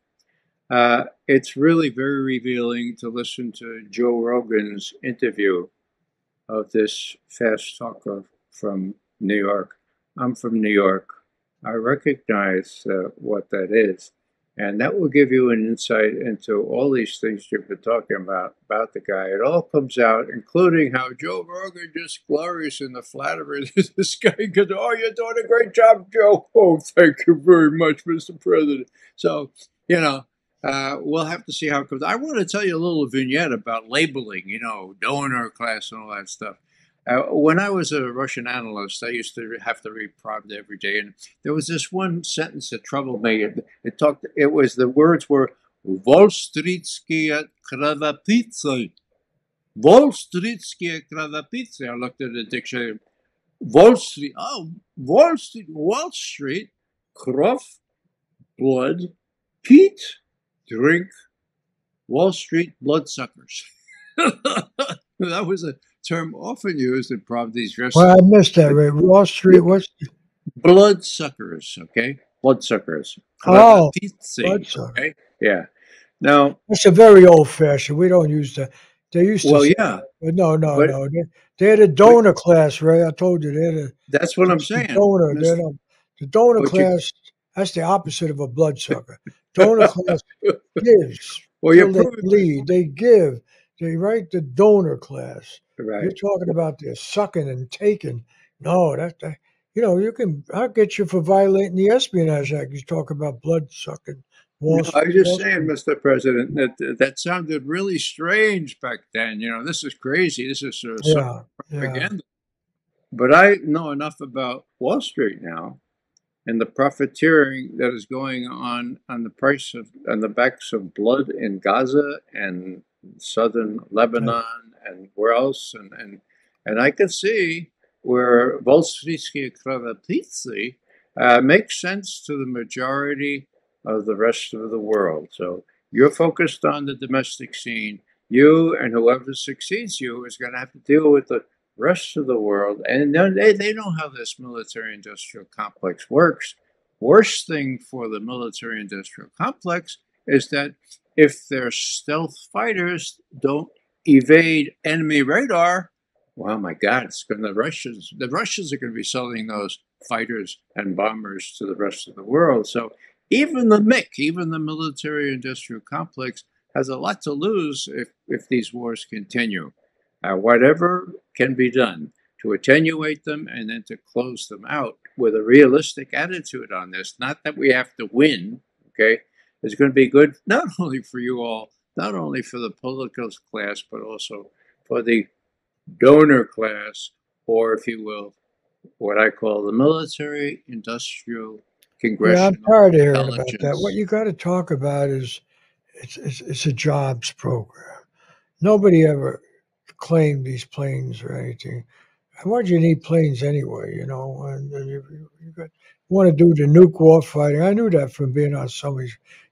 it's really very revealing to listen to Joe Rogan's interview of this fast talker from New York. I'm from New York. I recognize what that is. And that will give you an insight into all these things you've been talking about the guy. It all comes out, including how Joe Rogan just glories in the flattery that this guy goes, "Oh, you're doing a great job, Joe." "Oh, thank you very much, Mr. President." So, you know, we'll have to see how it comes. I want to tell you a little vignette about labeling, donor class and all that stuff. When I was a Russian analyst, I used to have to read Pravda every day, and there was this one sentence that troubled me. The words were "Wall Streetские kravopийцы." Wall Streetские kravopийцы. I looked at the dictionary. Wall Street. Oh, Wall Street. Wall Street. Krov, blood. Pete, drink. Wall Street bloodsuckers. That was a term often used in Pravda's Well, I restaurant. missed that, Ray. Wall Street. What's Bloodsuckers, okay? Bloodsuckers. oh Kravapitsi, bloodsucker? okay? Yeah. Now, That's a very old fashioned. We don't use that. They used to well, say yeah, that, but no, no, but no. They're the but donor class, Ray. I told you that's what I'm that's the saying. donor. The donor But you, class. That's the opposite of a bloodsucker. Donor class gives well, you're till they proving bleed. They give. They write the donor class. You're right. talking about the sucking and taking. No, you can. I'll get you for violating the Espionage Act. You talk about blood sucking. No, Wall I Street. was just saying, Mr. President, that sounded really strange back then. This is crazy. This is sort of Yeah, yeah. propaganda. But I know enough about Wall Street now and the profiteering that is going on the backs of blood in Gaza and southern Yeah. Lebanon and where else and I can see where Volsky Kravapitsi makes sense to the majority of the rest of the world. So you're focused on the domestic scene. You and whoever succeeds you is going to have to deal with the rest of the world, and they know how this military-industrial complex works. Worst thing for the military-industrial complex is that if their stealth fighters don't evade enemy radar, well, my God, the Russians are going to be selling those fighters and bombers to the rest of the world. So even the MIC, even the military industrial complex, has a lot to lose if these wars continue. Whatever can be done to attenuate them and then to close them out with a realistic attitude on this, not that we have to win, okay, is going to be good not only for you all, not only for the political class, but also for the donor class, or if you will, what I call the military, industrial, Yeah, I'm congressional tired of hearing about that. What intelligence. you got to talk about is it's a jobs program. Nobody ever claimed these planes or anything. And why'd you need planes anyway? And you want to do the nuke war fighting. I knew that from being on some of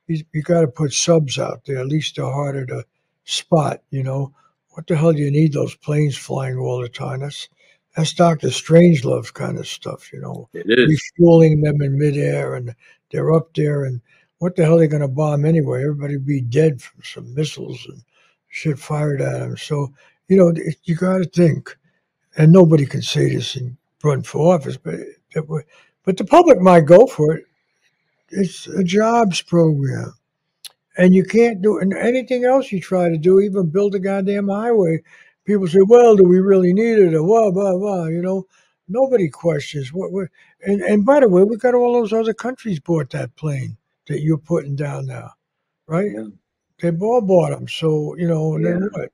these. You got to put subs out there. At least they're harder to spot. What the hell do you need those planes flying all the time? That's Doctor Strangelove kind of stuff. It is. Refueling them in midair, and they're up there. And what the hell are they going to bomb anyway? Everybody be dead from some missiles and shit fired at them. So you got to think, and nobody can say this and run for office, but the public might go for it. It's a jobs program, and you can't do anything else you try to do, even build a goddamn highway. People say, "Well, do we really need it?" Or blah blah blah. Nobody questions what we're. And by the way, we got all those other countries bought that plane that you're putting down now, right? Yeah. They all bought them. So, and then Yeah. what?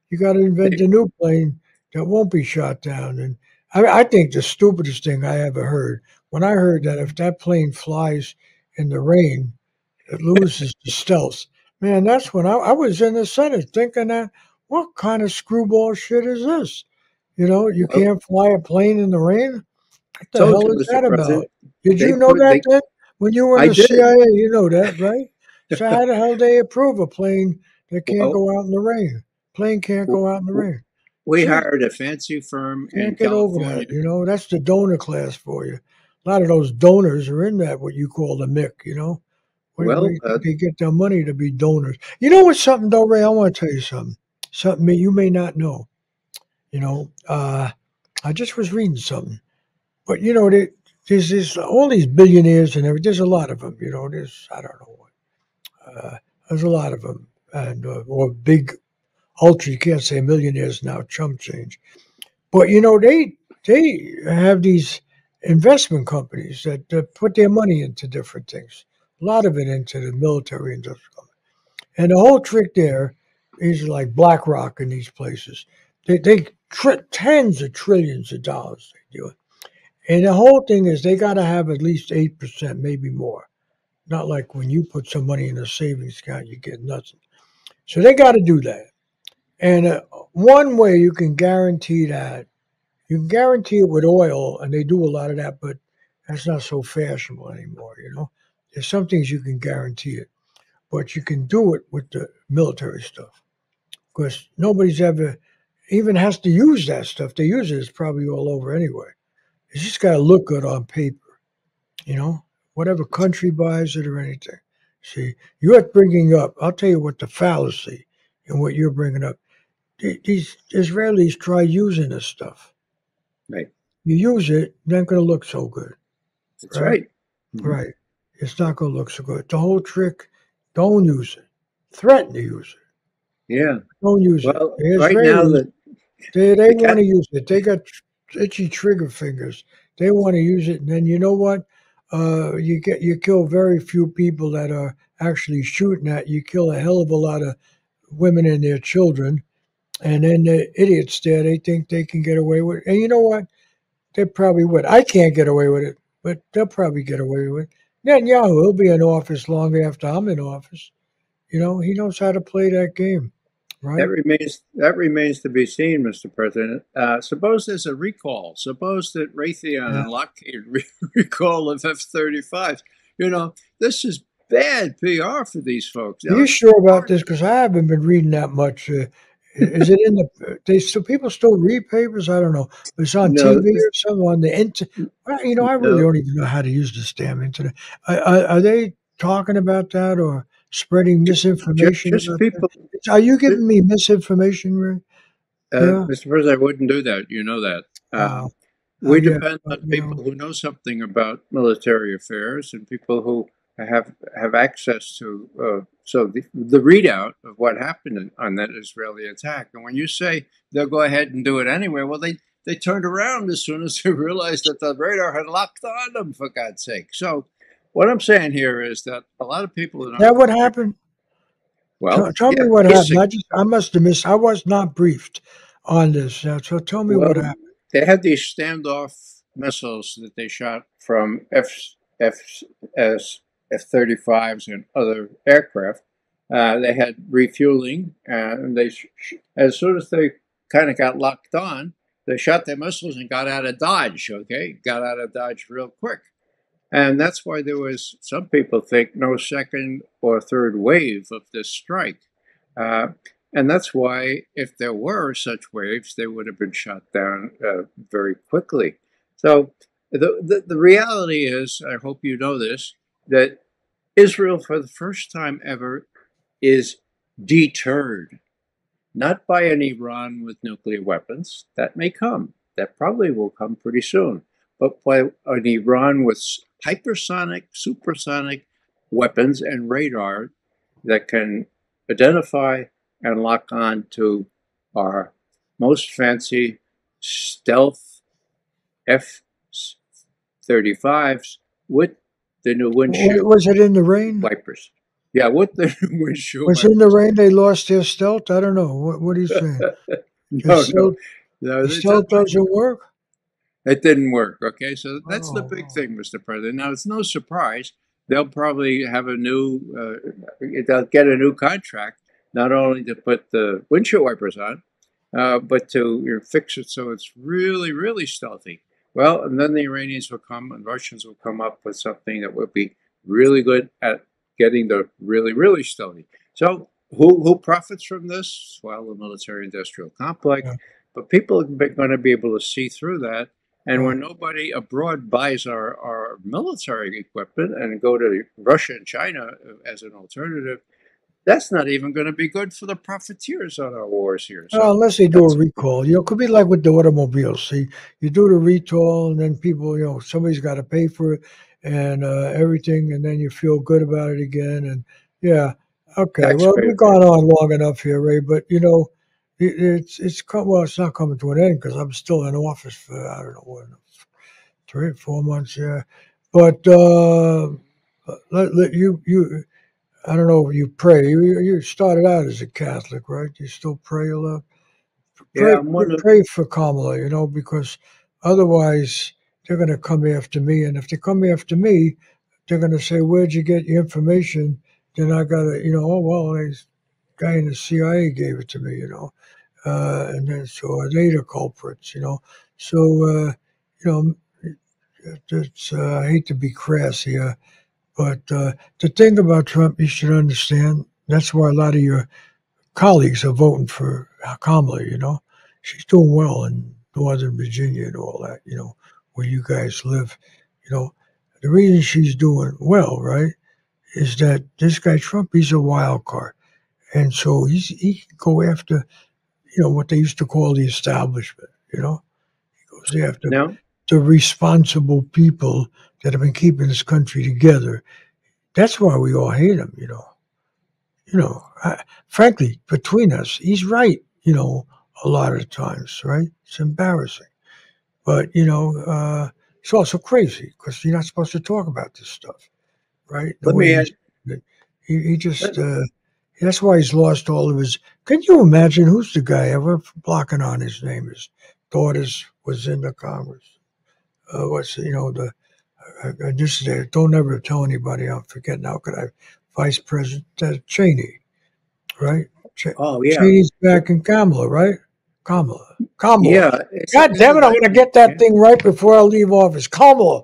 You got to invent a new plane that won't be shot down. And I think the stupidest thing I ever heard, when I heard that if that plane flies in the rain, it loses the stealth. Man, that's when I was in the Senate thinking that, what kind of screwball shit is this? You Well, can't fly a plane in the rain? What the told hell you, is Mr. that about? President, Did they you know put that they. then? When you were in I the did. CIA, you know that, right? So how the hell they approve a plane that can't Well, go out in the rain? Plane can't w- go out in the w- rain. we Shit, hired a fancy firm in can't get over that. California. That's the donor class for you. A lot of those donors are in that what you call the MIC. Where Well, you think they get their money to be donors? What's something though, Ray? I want to tell you something. Something that you may not know. I just was reading something. But there's this all these billionaires and everything. There's a lot of them. There's I don't know what. There's a lot of them, and or big ultra. You can't say millionaires now. Chump change. But they have these investment companies that put their money into different things. A lot of it into the military industrial. And the whole trick there is like BlackRock in these places. They tens of trillions of dollars they do it. And the whole thing is they got to have at least 8%, maybe more. Not like when you put some money in a savings account, you get nothing. So they got to do that. And one way you can guarantee that, you can guarantee it with oil, and they do a lot of that, but that's not so fashionable anymore. There's some things you can guarantee it, but you can do it with the military stuff because nobody's ever even has to use that stuff. They use it, it's probably all over anyway. It's just got to look good on paper. you know, whatever country buys it or anything. See, you're bringing up, I'll tell you what the fallacy and what you're bringing up. These Israelis try using this stuff. Right. You use it, it ain't going to look so good, That's right? right. Mhm. Right. It's not going to look so good. The whole trick, don't use it. Threaten to use it. Yeah. Don't use it. Well, The right now Israelis, they the want cat to use it. They got itchy trigger fingers. They want to use it, and then you know what? You kill very few people that are actually shooting at. You kill a hell of a lot of women and their children, and then the idiots there, they think they can get away with it. And you know what? They probably would. I can't get away with it, but they'll probably get away with it. Netanyahu, he'll be in office long after I'm in office. He knows how to play that game, right? that remains to be seen, Mr. President. Suppose there's a recall. Suppose that Raytheon Yeah. and Lockheed recall of F-35s. This is bad PR for these folks. Are you sure about this? Because I haven't been reading that much. Is it in the? They still people still read papers? I don't know. It's on No, TV or something on the internet. Well, I really no. don't even know how to use this damn internet. Are they talking about that or spreading misinformation Just about that? people, Are you giving me misinformation, Ray? Yeah. Mr. President. I wouldn't do that. You know that. Wow. we Yeah, depend on you know. people who know something about military affairs and people who have access to so the readout of what happened on that Israeli attack. And when you say they'll go ahead and do it anyway, well, they turned around as soon as they realized that the radar had locked on them. For God's sake! So what I'm saying here is that a lot of people in our That what country, happened? well, Tell me yeah, what happened. basically. I must have missed. I was not briefed on this. So tell me what Well, happened. they had these standoff missiles that they shot from F 35s and other aircraft. They had refueling, and as soon as they kind of got locked on, they shot their missiles and got out of Dodge. Okay, got out of Dodge real quick, and that's why there was some people think no second or third wave of this strike. Uh, and that's why, if there were such waves, they would have been shot down very quickly. So the reality is, I hope you know this, that Israel, for the first time ever, is deterred, not by an Iran with nuclear weapons. That may come. That probably will come pretty soon. But by an Iran with hypersonic, supersonic weapons and radar that can identify and lock on to our most fancy stealth F 35s with the new windshield Was it in the rain? wipers. Yeah, with the windshield Was it in the wipers. rain they lost their stealth? I don't know. What are you saying? No, His no, stealth, no. the stealth doesn't work? It didn't work. Okay, so that's the Oh, big oh. thing, Mr. President. Now it's no surprise they'll probably have a new. They'll get a new contract, not only to put the windshield wipers on, but to fix it so it's really, really stealthy. Well, and then the Iranians will come and Russians will come up with something that will be really good at getting the really, really stealthy. So who profits from this? Well, the military-industrial complex. Yeah. But people are going to be able to see through that. And Oh. when nobody abroad buys our military equipment and go to Russia and China as an alternative, that's not even going to be good for the profiteers on our wars here. Well, So unless they do a that's recall, it could be like with the automobiles. See, you do the recall, and then people, somebody's got to pay for it and everything, and then you feel good about it again. And yeah, okay. Well, taxpayer we've pay. gone on long enough here, Ray. But well, it's not coming to an end because I'm still in office for I don't know what 3 or 4 months. Yeah, but let you. I don't know if you pray. You started out as a Catholic, right? You still pray a lot. Yeah, Pray, I'm one of pray for Kamala, because otherwise they're going to come after me. And if they come after me, they're going to say, "Where'd you get your information?" Then I got to, oh well, this guy in the CIA gave it to me, and then so are they the culprits? So you know, I hate to be crass here, but the thing about Trump, you should understand. That's why a lot of your colleagues are voting for Kamala. She's doing well in Northern Virginia and all that, where you guys live. You know, the reason she's doing well, right, is that this guy Trump, he's a wild card. And so he can go after, what they used to call the establishment, he goes after now. the responsible people that have been keeping this country together. That's why we all hate him. Frankly, between us, he's right, a lot of the times, right? It's embarrassing. But, it's also crazy because you're not supposed to talk about this stuff, right? The Let way me he's, add. he just, Let, that's why he's lost all of his. Can you imagine who's the guy ever blocking on his name? His daughters was in the Congress. Just there. Don't ever tell anybody. I'm forgetting now. Could I? Vice President Cheney, right? oh yeah, Cheney's back in Kamala, right? Kamala. yeah. God Isn't damn it it! I want to get that yeah. thing right before I leave office. Kamala.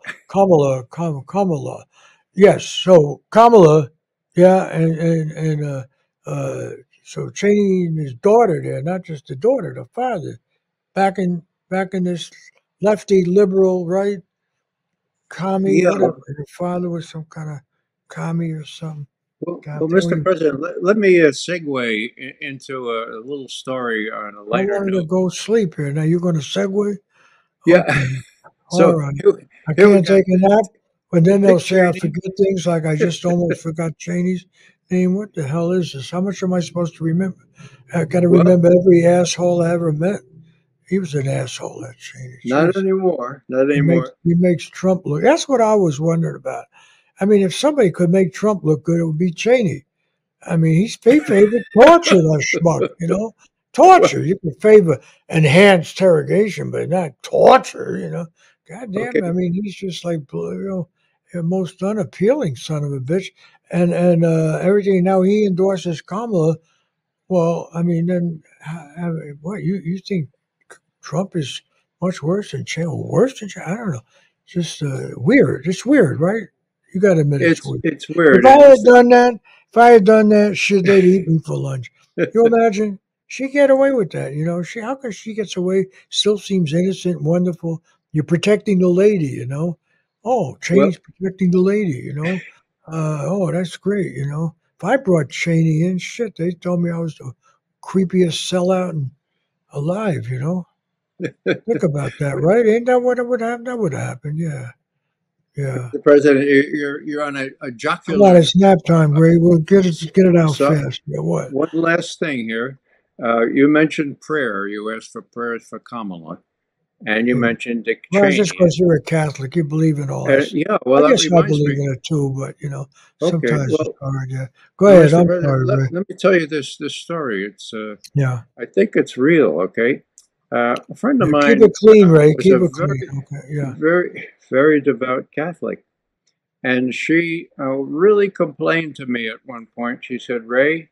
Yes. So Kamala, yeah, and so Cheney and his daughter there, not just the daughter, the father, back in this lefty liberal, right? Commie, Yeah. whatever. Her father was some kind of commie or something. God Well, damn Mr. it. President, let me segue into a little story on a I lighter wanted to note. go sleep here. Now you're going to segue? Yeah. Okay. All So right. I here we can't got take a nap, but then they'll Dick say I Cheney. forget things like I just almost forgot Cheney's name. What the hell is this? How much am I supposed to remember? I got to Well, remember every asshole I ever met. He was an asshole, that Cheney. not Jeez. anymore. Not He makes anymore. he makes Trump look. That's what I was wondering about. I mean, if somebody could make Trump look good, it would be Cheney. I mean, he favored torture, that schmuck, Well, torture. You can favor enhanced interrogation, but not torture, God damn, I okay. mean, he's just like, the most unappealing son of a bitch. And everything, now he endorses Kamala. Well, I mean, then, what, you think Trump is much worse than Cheney? Worse than Cheney? I don't know. Just weird. It's weird, right? You got to admit it's weird. It's If weird, I and had it's done that, shit, they'd eat me for lunch. You imagine? She get away with that, how come she gets away? Still seems innocent, wonderful. You're protecting the lady. Oh, well. Cheney's protecting the lady. Oh, that's great. If I brought Cheney in, shit, they told me I was the creepiest sellout alive. Think about that, right? Ain't that what would happen? That would happen, yeah. Yeah. The president, you're on a Come on, jocular. it's nap time, Ray. We'll get it out So, fast. Yeah, what? one last thing here. You mentioned prayer. You asked for prayers for Kamala, and you Yeah. mentioned Dick Well, it's just Cheney. because you're a Catholic, you believe in all this. Yeah, I well, that guess I reminds believe me. in it too, but Okay, sometimes it's well, hard. Yeah. Go ahead. Mr. I'm President, sorry, Ray. let me tell you this story. It's Yeah. I think it's real. Okay, a friend of Yeah. Keep it mine clean, Ray. was a Keep it clean. very, Okay. Yeah. very devout Catholic. And she really complained to me at one point. She said, Ray,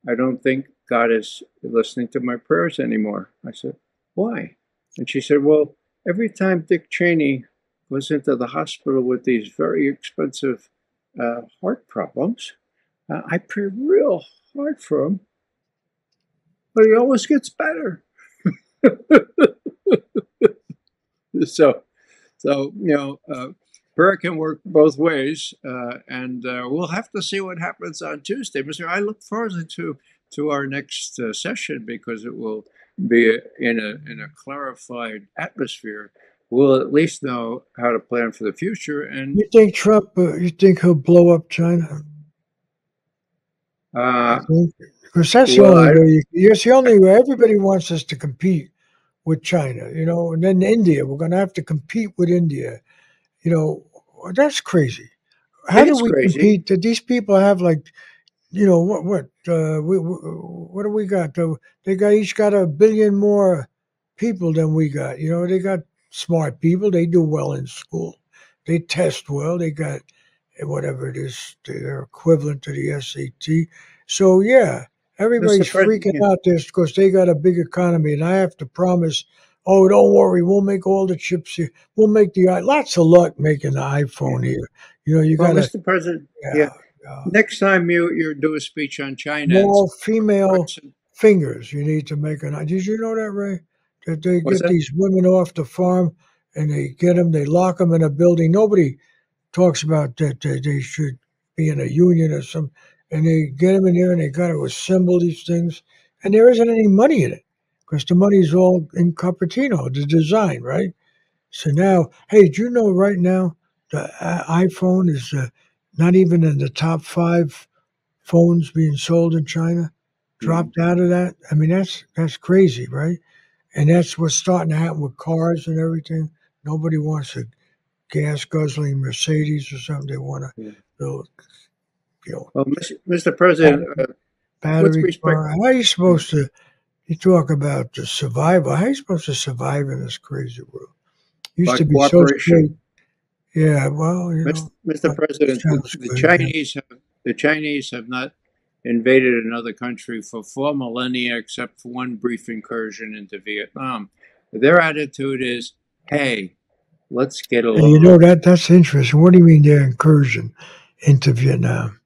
I don't think God is listening to my prayers anymore. I said, why? And she said, well, every time Dick Cheney goes into the hospital with these very expensive heart problems, I pray real hard for him, but he always gets better. so, prayer can work both ways, and we'll have to see what happens on Tuesday, Mister. I look forward to our next session because it will be in a clarified atmosphere. We'll at least know how to plan for the future, and You think Trump? You think he'll blow up China? You uh, think? Because that's the well, only way. It's the only way. Everybody wants us to compete with China, and then India. We're going to have to compete with India. That's crazy. How it do is we crazy. compete? Did these people have like, what do we got? They got each got a billion more people than we got. They got smart people. They do well in school. They test well. They got whatever it is, their equivalent to the SAT. So yeah, Mr. everybody's President, freaking yeah. out this because they got a big economy, and I have to promise. Oh, don't worry, we'll make all the chips here. We'll make lots of luck making the Yeah. iPhone here. You Well, gotta, Mr. President, yeah. yeah, yeah. Next time you do a speech on China and Small some female person, fingers you need to make an. Did you know that, Ray? That they what's get that? these women off the farm and they lock them in a building. Nobody talks about that they should be in a union or some, and they get them in there and they got to assemble these things, and there isn't any money in it because the money's all in Cupertino, the design, right? So now, hey, do you know right now the iPhone is not even in the top 5 phones being sold in China? Mm. Dropped out of that. I mean, that's crazy, right? And that's what's starting to happen with cars and everything. Nobody wants a gas guzzling Mercedes or something. They want a Yeah. little, you know, Well, Mr. President, battery, with battery respect, car. How are you supposed to? You talk about the survival. How are you supposed to survive in this crazy world? Used by to be so cooperation, straight. Yeah, well, Mr. President, sounds the good. Yeah. Chinese have not invaded another country for 4 millennia, except for one brief incursion into Vietnam. Their attitude is, "Hey, let's get And along." that's interesting. What do you mean their incursion into Vietnam?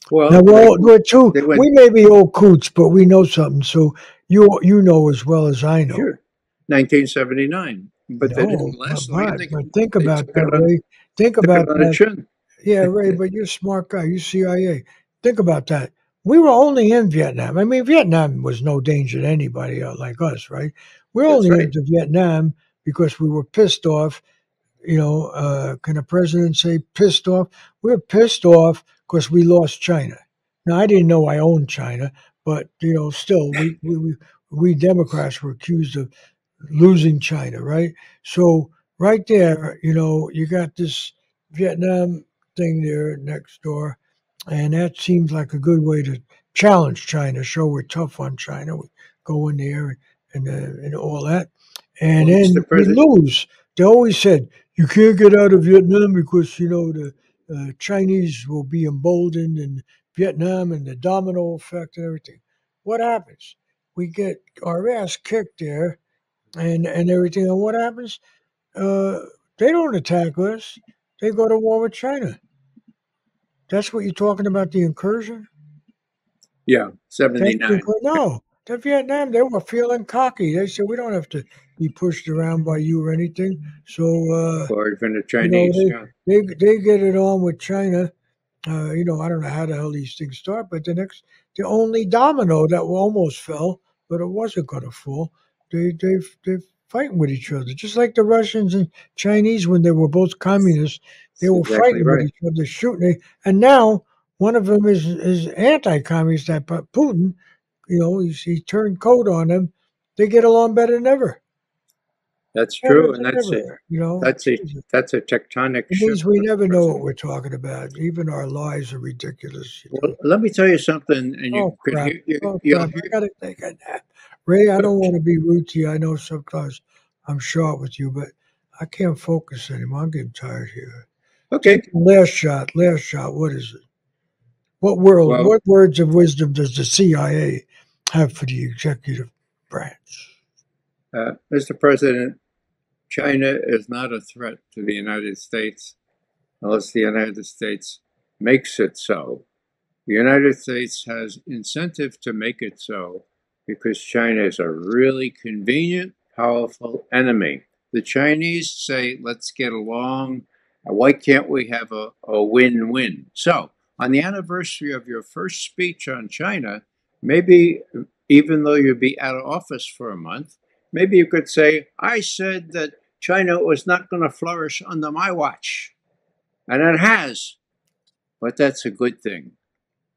Now, Well, well, we're two. they went We may be old coots, but we know something. So you know as well as I know. sure, 1979, but they No, didn't last long. but think They about took that, it on Ray. Think took it about on the that. chin. Yeah, Ray, but you're a smart guy. You CIA. Think about that. We were only in Vietnam. I mean, Vietnam was no danger to anybody like us, right? We're That's only right. into Vietnam because we were pissed off. can a president say pissed off? We're pissed off because we lost China. Now, I didn't know I owned China, but still, we Democrats were accused of losing China, right? So right there, you got this Vietnam thing there next door, and that seems like a good way to challenge China, show we're tough on China. We go in there and all that, and Well, then Mr. we President, lose. They always said you can't get out of Vietnam because the Chinese will be emboldened in Vietnam and the domino effect and everything. What happens? We get our ass kicked there and everything. And what happens? Uh, they don't attack us. They go to war with China. That's what you're talking about, the incursion? yeah, That's the 79, no. The Vietnam, they were feeling cocky. They said, we don't have to be pushed around by you or anything. So, or even the Chinese, they, yeah. they get it on with China. I don't know how the hell these things start, but the only domino that almost fell, but it wasn't going to fall. They're fighting with each other, just like the Russians and Chinese when they were both communists. They That's were exactly fighting with right. each other, shooting. And now one of them is anti-communist. That Putin, he turned coat on them. They get along better than ever. That's Better true, and than ever. that's a Jesus. that's a tectonic It shift, means we Mr. never know what President. we're talking about. Even our lies are ridiculous. Well, let me tell you something, and you Oh could crap! hear Oh you'll crap! I hear. gotta take a nap. Ray, I don't want to be rude to you. I know sometimes I'm short with you, but I can't focus anymore. I'm getting tired here. Okay, Take the last shot. Last shot. What is it? What world? well, What words of wisdom does the CIA have for the executive branch? Mr. President, China is not a threat to the United States unless the United States makes it so. The United States has incentive to make it so because China is a really convenient, powerful enemy. The Chinese say, let's get along. Why can't we have a win win? So, on the anniversary of your first speech on China, maybe even though you'll be out of office for a month, maybe you could say, I said that China was not going to flourish under my watch. And it has. But that's a good thing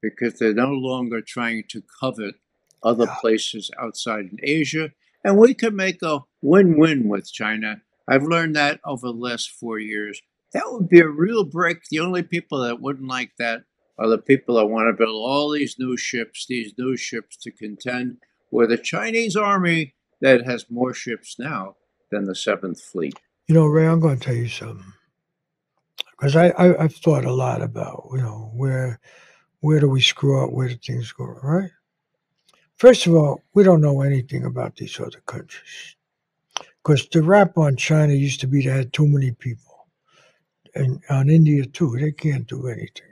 because they're no longer trying to covet other Yeah. places outside in Asia. And we can make a win win with China. I've learned that over the last 4 years. That would be a real break. The only people that wouldn't like that are the people that want to build all these new ships to contend with a Chinese army that has more ships now than the Seventh Fleet. Ray, I'm going to tell you something because I've thought a lot about where do we screw up, where do things go right. First of all, we don't know anything about these other countries because the rap on China used to be they had too many people, and on India too, they can't do anything.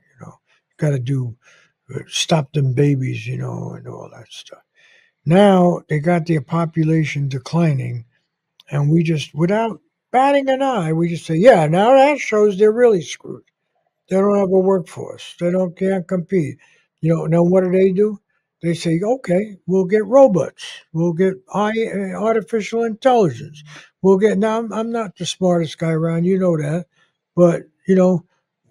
Got to do stop them babies, and all that stuff. Now they got their population declining, and we just, without batting an eye, we just say, yeah, now that shows they're really screwed. They don't have a workforce. They can't compete. Now what do? They say, okay, we'll get robots. We'll get artificial intelligence. We'll get, now I'm not the smartest guy around, you know that. But,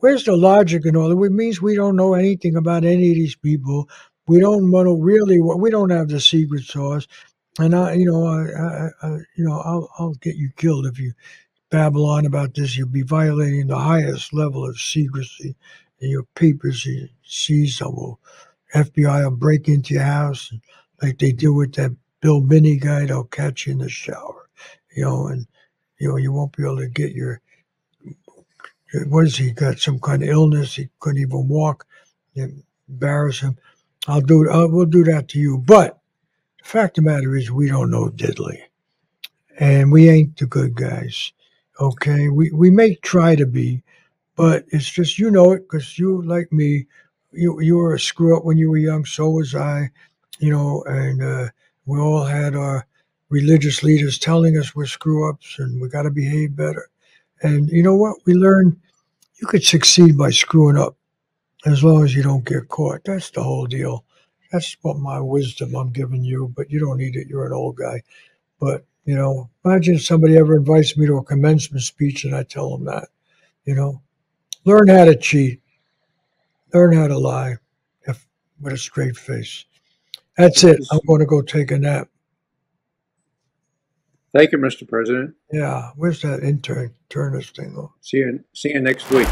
where's the logic in all that? It means we don't know anything about any of these people. We don't want to really, we don't have the secret sauce. And I'll get you killed if you babble on about this. You'll be violating the highest level of secrecy in your papers. You see, FBI will break into your house, and like they do with that Bill Binney guy. They'll catch you in the shower, and you won't be able to get your. What is he got? Some kind of illness? He couldn't even walk. You embarrass him. We'll do that to you. But the fact of the matter is, we don't know diddly, and we ain't the good guys. Okay, we may try to be, but it's just you know it because you like me, you were a screw up when you were young. So was I, and we all had our religious leaders telling us we're screw ups and we got to behave better. And you know what? We learned you could succeed by screwing up as long as you don't get caught. That's the whole deal. That's what my wisdom I'm giving you, but you don't need it. You're an old guy. But You know, imagine somebody ever invites me to a commencement speech and I tell them that. You know, learn how to cheat, learn how to lie, if with a straight face. That's it. I'm going to go take a nap. Thank you, Mr. President. Yeah, where's that internist thing? See you next week.